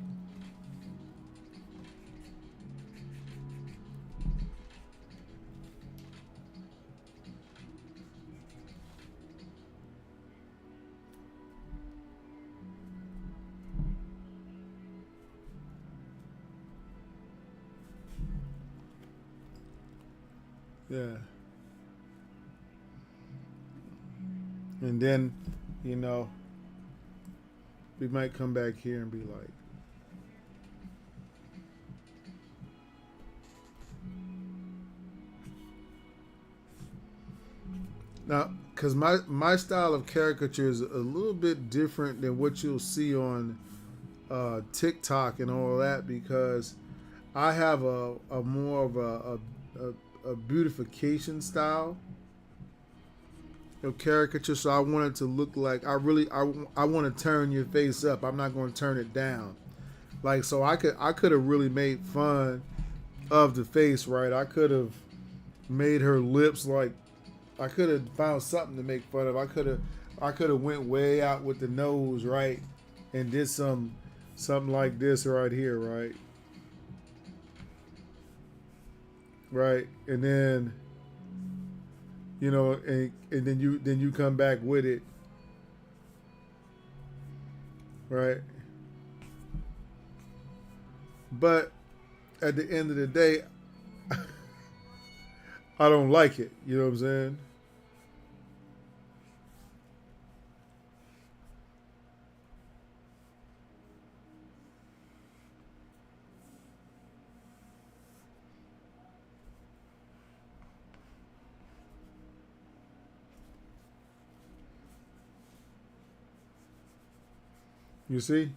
Yeah. And then, we might come back here and be like, now, because my style of caricature is a little bit different than what you'll see on TikTok and all that, because I have a more of a beautification style of caricature. So I want it to look like I want to turn your face up. I'm not going to turn it down. Like, so I could have really made fun of the face, right? I could have made her lips like, I could have found something to make fun of. I could have went way out with the nose, right? And did something like this right here, right? Right. And then and then you come back with it. Right? But at the end of the day, I don't like it. You know what I'm saying? You see?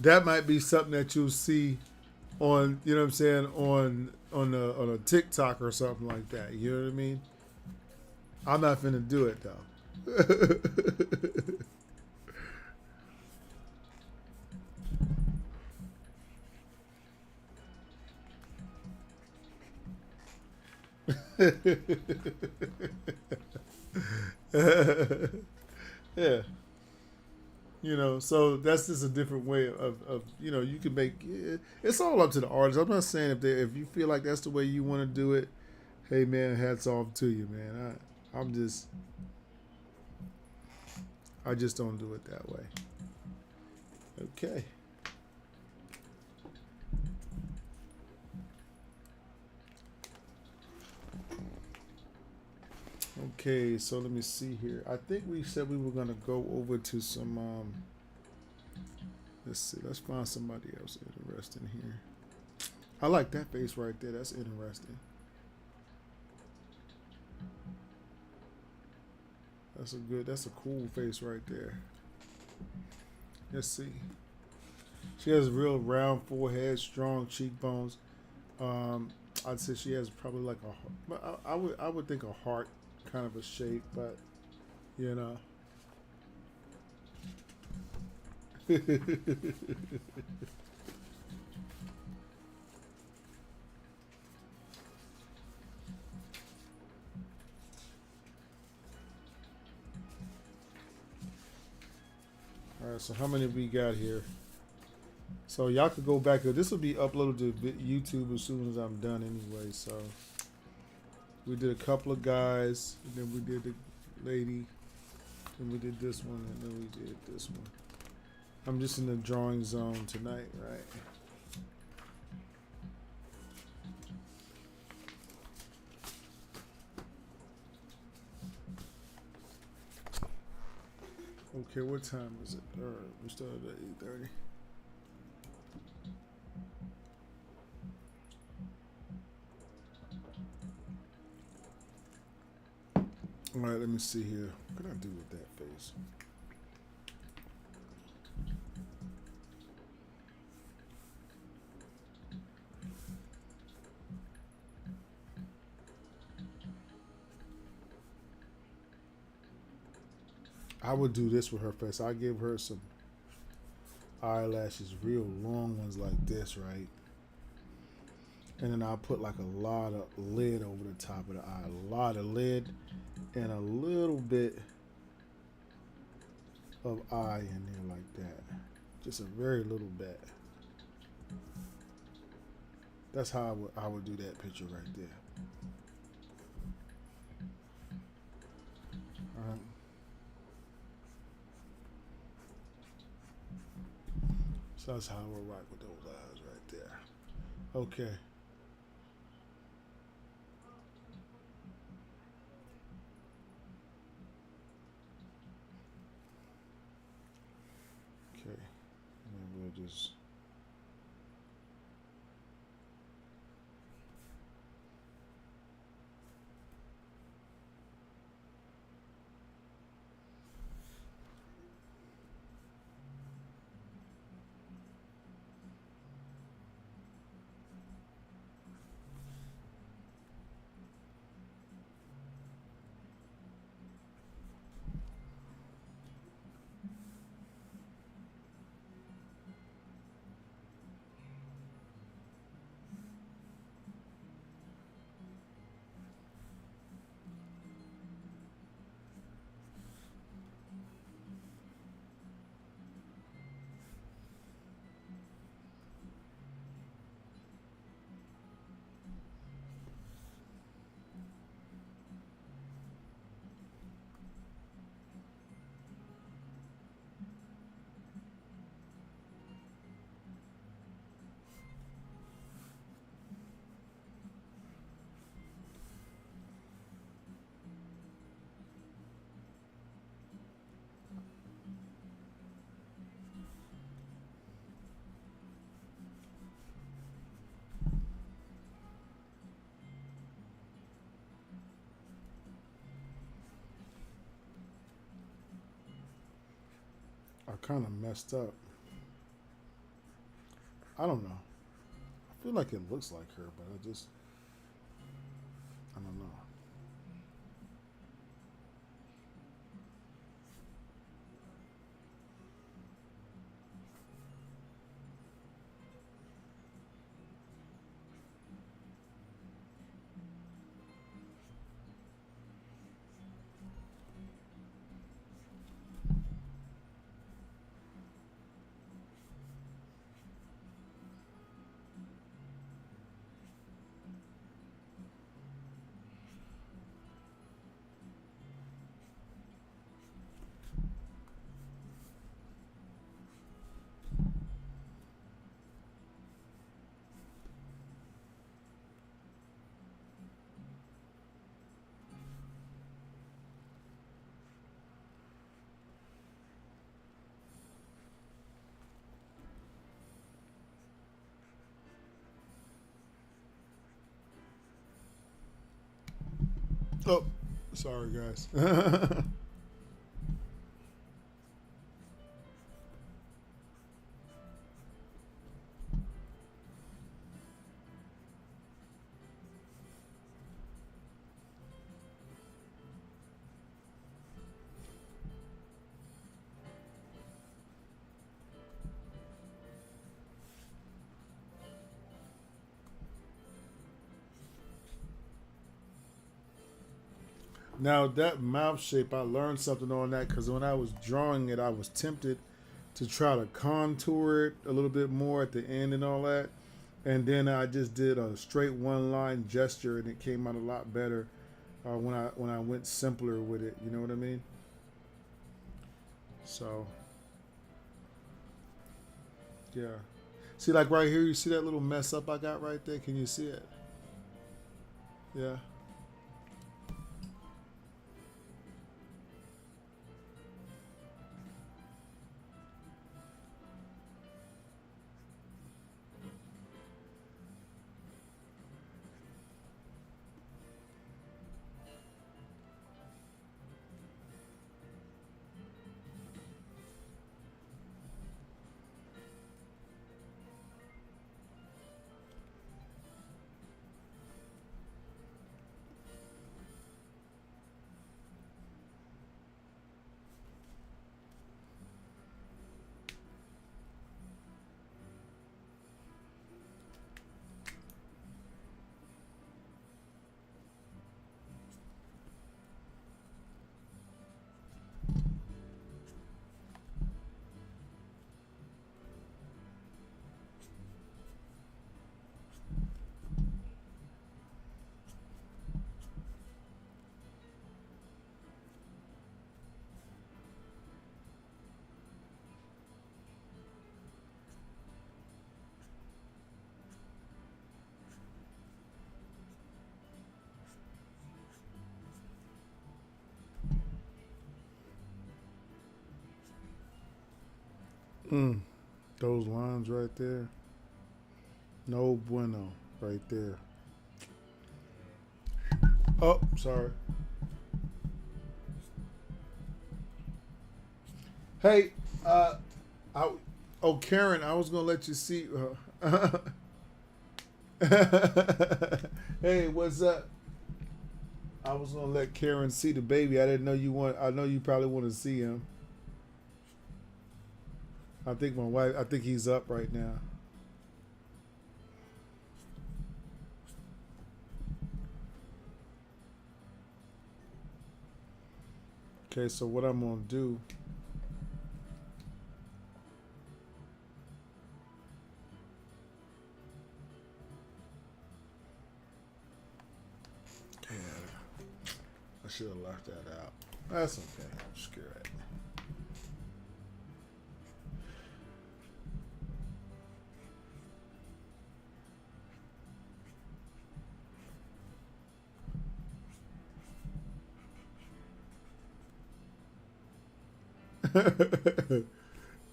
That might be something that you'll see on, you know what I'm saying, on a TikTok or something like that. You know what I mean? I'm not finna do it though. Yeah. So that's just a different way of you can make it's all up to the artist. I'm not saying if you feel like that's the way you want to do it, hey man, hats off to you, man. I just don't do it that way. Okay. Okay, so let me see here. I think we said we were gonna go over to some let's see, let's find somebody else interesting here. I like that face right there. That's interesting. That's a cool face right there. Let's see. She has a real round forehead, strong cheekbones. Um, I'd say she has probably like I would think a heart kind of a shape, but you know. All right, so how many we got here? So y'all could go back. This will be uploaded to YouTube as soon as I'm done anyway. So we did a couple of guys, and then we did the lady, and we did this one, and then we did this one. I'm just in the drawing zone tonight, right? Okay, what time is it? All right, we started at 8:30. All right, let me see here. What can I do with that face? I would do this with her face. I give her some eyelashes, real long ones like this, right? And then I'll put like a lot of lid over the top of the eye. A lot of lid and a little bit of eye in there like that. Just a very little bit. That's how I would do that picture right there. All right. So that's how I would rock with those eyes right there. Okay. Okay. And we'll just I kind of messed up. I don't know. I feel like it looks like her, but I don't know. Oh, sorry guys. Now that mouth shape, I learned something on that because when I was drawing it, I was tempted to try to contour it a little bit more at the end and all that. And then I just did a straight one line gesture, and it came out a lot better when I went simpler with it. You know what I mean? So yeah. See, like right here, you see that little mess up I got right there? Can you see it? Yeah. Mm. Those lines right there. No bueno right there. Oh, sorry. Hey, I, oh Karen, I was gonna let you see. Hey, what's up? I was gonna let Karen see the baby. I didn't know you want. I know you probably want to see him. I think my wife. I think he's up right now. Okay, so what I'm gonna do? Yeah, I should have left that out. That's okay. Screw it.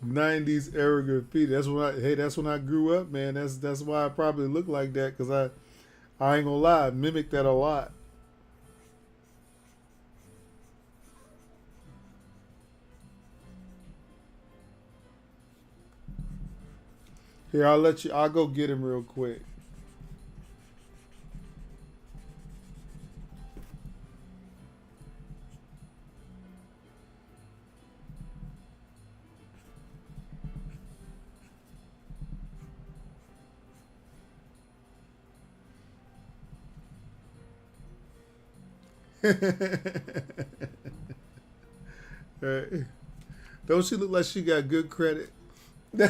'90s era graffiti. That's when I. Hey, that's when I grew up, man. That's why I probably look like that because I ain't gonna lie, I mimicked that a lot. Here, I'll let you. I'll go get him real quick. Right. Don't she look like she got good credit? I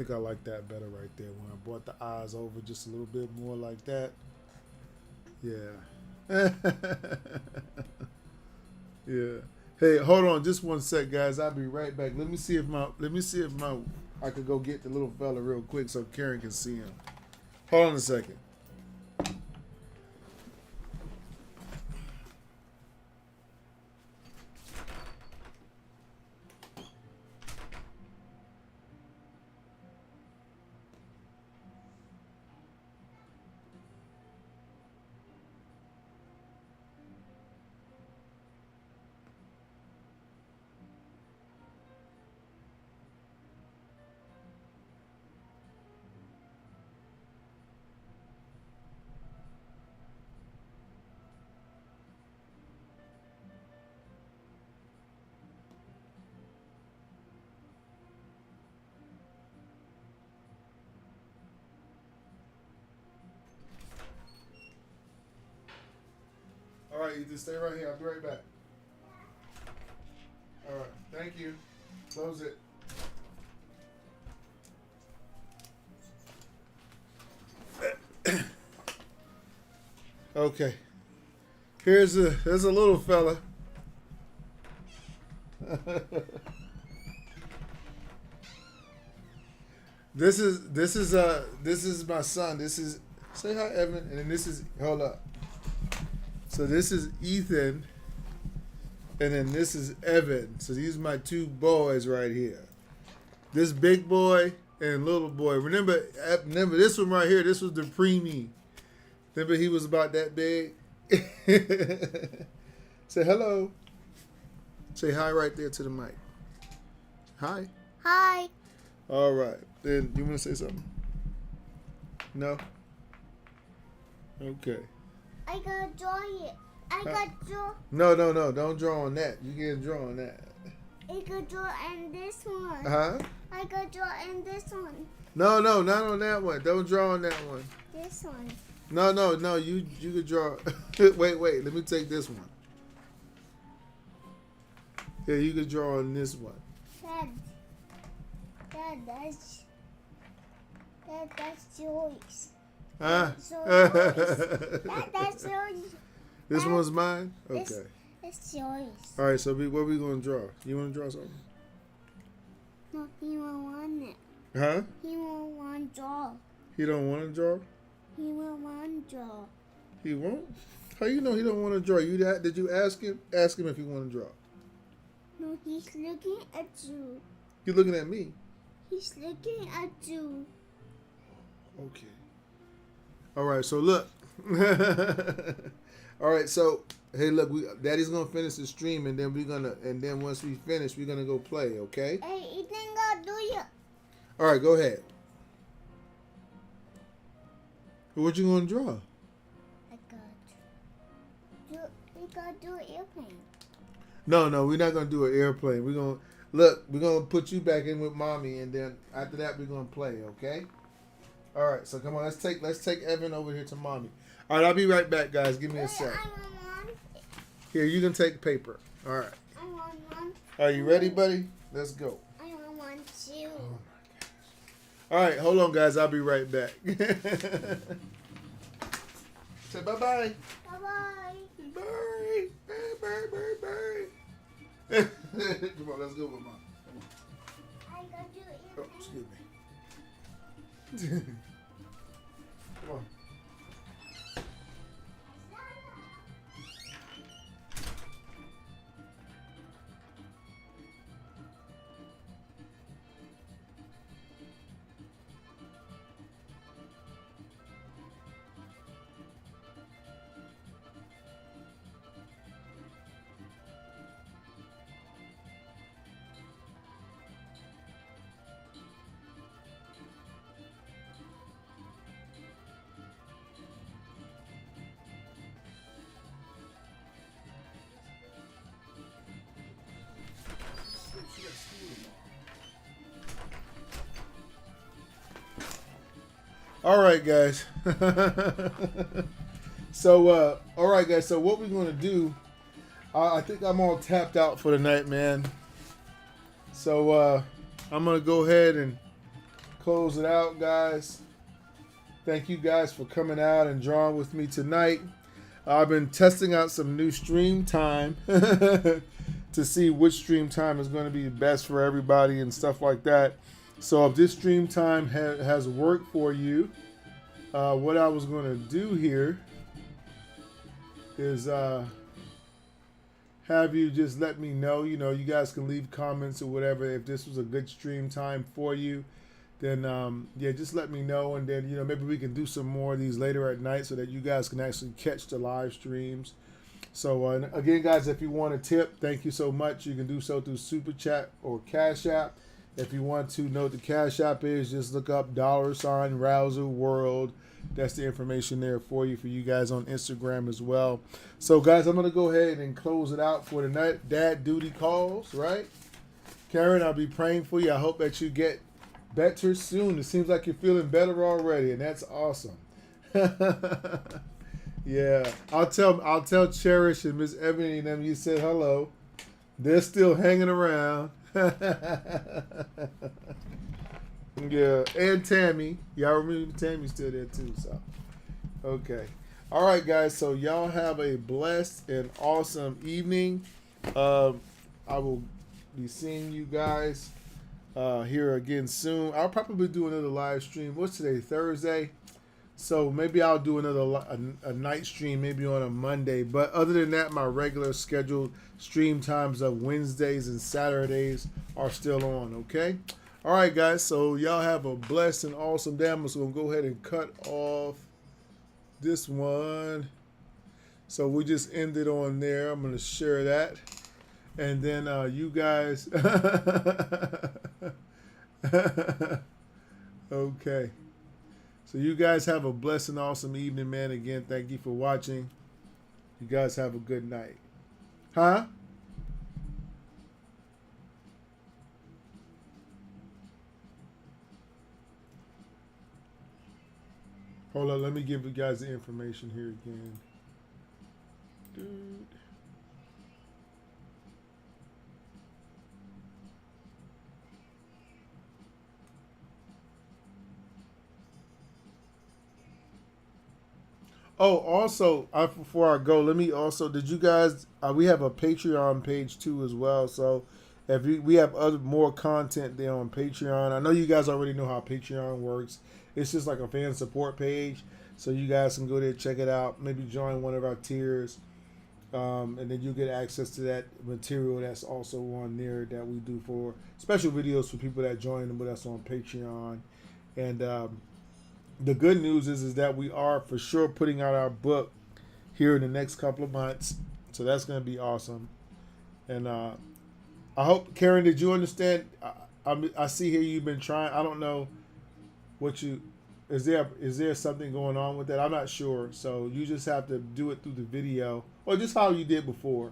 think I like that better right there when I brought the eyes over just a little bit more like that. Yeah. Yeah. Hey, hold on just one sec, guys. I'll be right back. Let me see if my I could go get the little fella real quick so Karen can see him. Hold on a second. right, you just stay right here. I'll be right back. All right, thank you. Close it. Okay. There's a little fella. This is my son. This is, say hi, Evan, and then this is, hold up. So this is Ethan, and then this is Evan. So these are my two boys right here. This big boy and little boy. Remember this one right here. This was the preemie. Remember he was about that big. Say hello. Say hi right there to the mic. Hi. Hi. All right. Then you want to say something? No? Okay. I gotta draw it. I gotta draw. No. Don't draw on that. You can't draw on that. I gotta draw in this one. Huh? I gotta draw in this one. No, not on that one. Don't draw on that one. This one. No. You could draw. Wait. Let me take this one. Yeah, you could draw on this one. Dad, that's Joyce. Huh? That's Joyce. This one's mine? Okay. It's Joyce. All right, so what are we going to draw? You want to draw something? No, he won't want it. Huh? He won't want to draw. He don't want to draw? He won't want to draw. He won't? How you know he don't want to draw? Did you ask him? Ask him if he want to draw. No, he's looking at you. You looking at me? He's looking at you. Okay. All right, so look. All right, so hey, look, Daddy's gonna finish the stream, and then once we finish, we're gonna go play. Okay? Hey, Ethan, gotta do it. All right, go ahead. What you gonna draw? We gotta do an airplane. No, we're not gonna do an airplane. We're gonna put you back in with mommy, and then after that we're gonna play, okay? All right, so come on, let's take Evan over here to mommy. All right, I'll be right back, guys. Give me a sec. I want one. Here, you can take paper. All right. I want one. Are you ready, buddy? Let's go. I want one too. Oh my gosh. All right, hold on, guys. I'll be right back. Say bye-bye. Bye-bye. Bye. Bye. Come on, let's go with mom. I gotta do it. Oh, excuse me. Come on. All right, guys. So what we're gonna do? I think I'm all tapped out for the night, man. So I'm gonna go ahead and close it out, guys. Thank you guys for coming out and drawing with me tonight. I've been testing out some new stream time to see which stream time is going to be best for everybody and stuff like that. So if this stream time has worked for you, what I was going to do here is have you just let me know. You know, you guys can leave comments or whatever. If this was a good stream time for you, then yeah, just let me know. And then, you know, maybe we can do some more of these later at night so that you guys can actually catch the live streams. So again, guys, if you want a tip, thank you so much. You can do so through Super Chat or Cash App. If you want to know what the Cash App is, just look up $Rouser World. That's the information there for you guys on Instagram as well. So, guys, I'm going to go ahead and close it out for tonight. Dad duty calls, right? Karen, I'll be praying for you. I hope that you get better soon. It seems like you're feeling better already, and that's awesome. Yeah, I'll tell Cherish and Miss Ebony and them you said hello. They're still hanging around. Yeah, and Tammy. Y'all remember Tammy's still there too. So, okay. All right, guys. So y'all have a blessed and awesome evening. I will be seeing you guys here again soon. I'll probably do another live stream. What's today? Thursday. So maybe I'll do a night stream maybe on a Monday. But other than that, my regular scheduled stream times of Wednesdays and Saturdays are still on. Okay. All right, guys. So y'all have a blessed and awesome day. I'm just gonna go ahead and cut off this one. So we just ended on there. I'm gonna share that, and then you guys. Okay. So you guys have a blessed and awesome evening, man. Again, thank you for watching. You guys have a good night. Huh? Hold on, let me give you guys the information here again. Dude. Oh, also, before I go, let me also. Did you guys? We have a Patreon page too as well. So, if we have more content there on Patreon. I know you guys already know how Patreon works. It's just like a fan support page, so you guys can go there, check it out. Maybe join one of our tiers, and then you get access to that material that's also on there that we do for special videos for people that join with us on Patreon, and. The good news is that we are for sure putting out our book here in the next couple of months. So that's going to be awesome. And I hope, Karen, did you understand? I see here you've been trying. I don't know what you, is there something going on with that? I'm not sure. So you just have to do it through the video or just how you did before.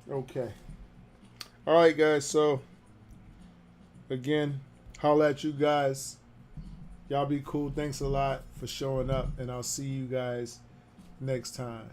Okay. All right, guys. So, again, holla at you guys. Y'all be cool. Thanks a lot for showing up, and I'll see you guys next time.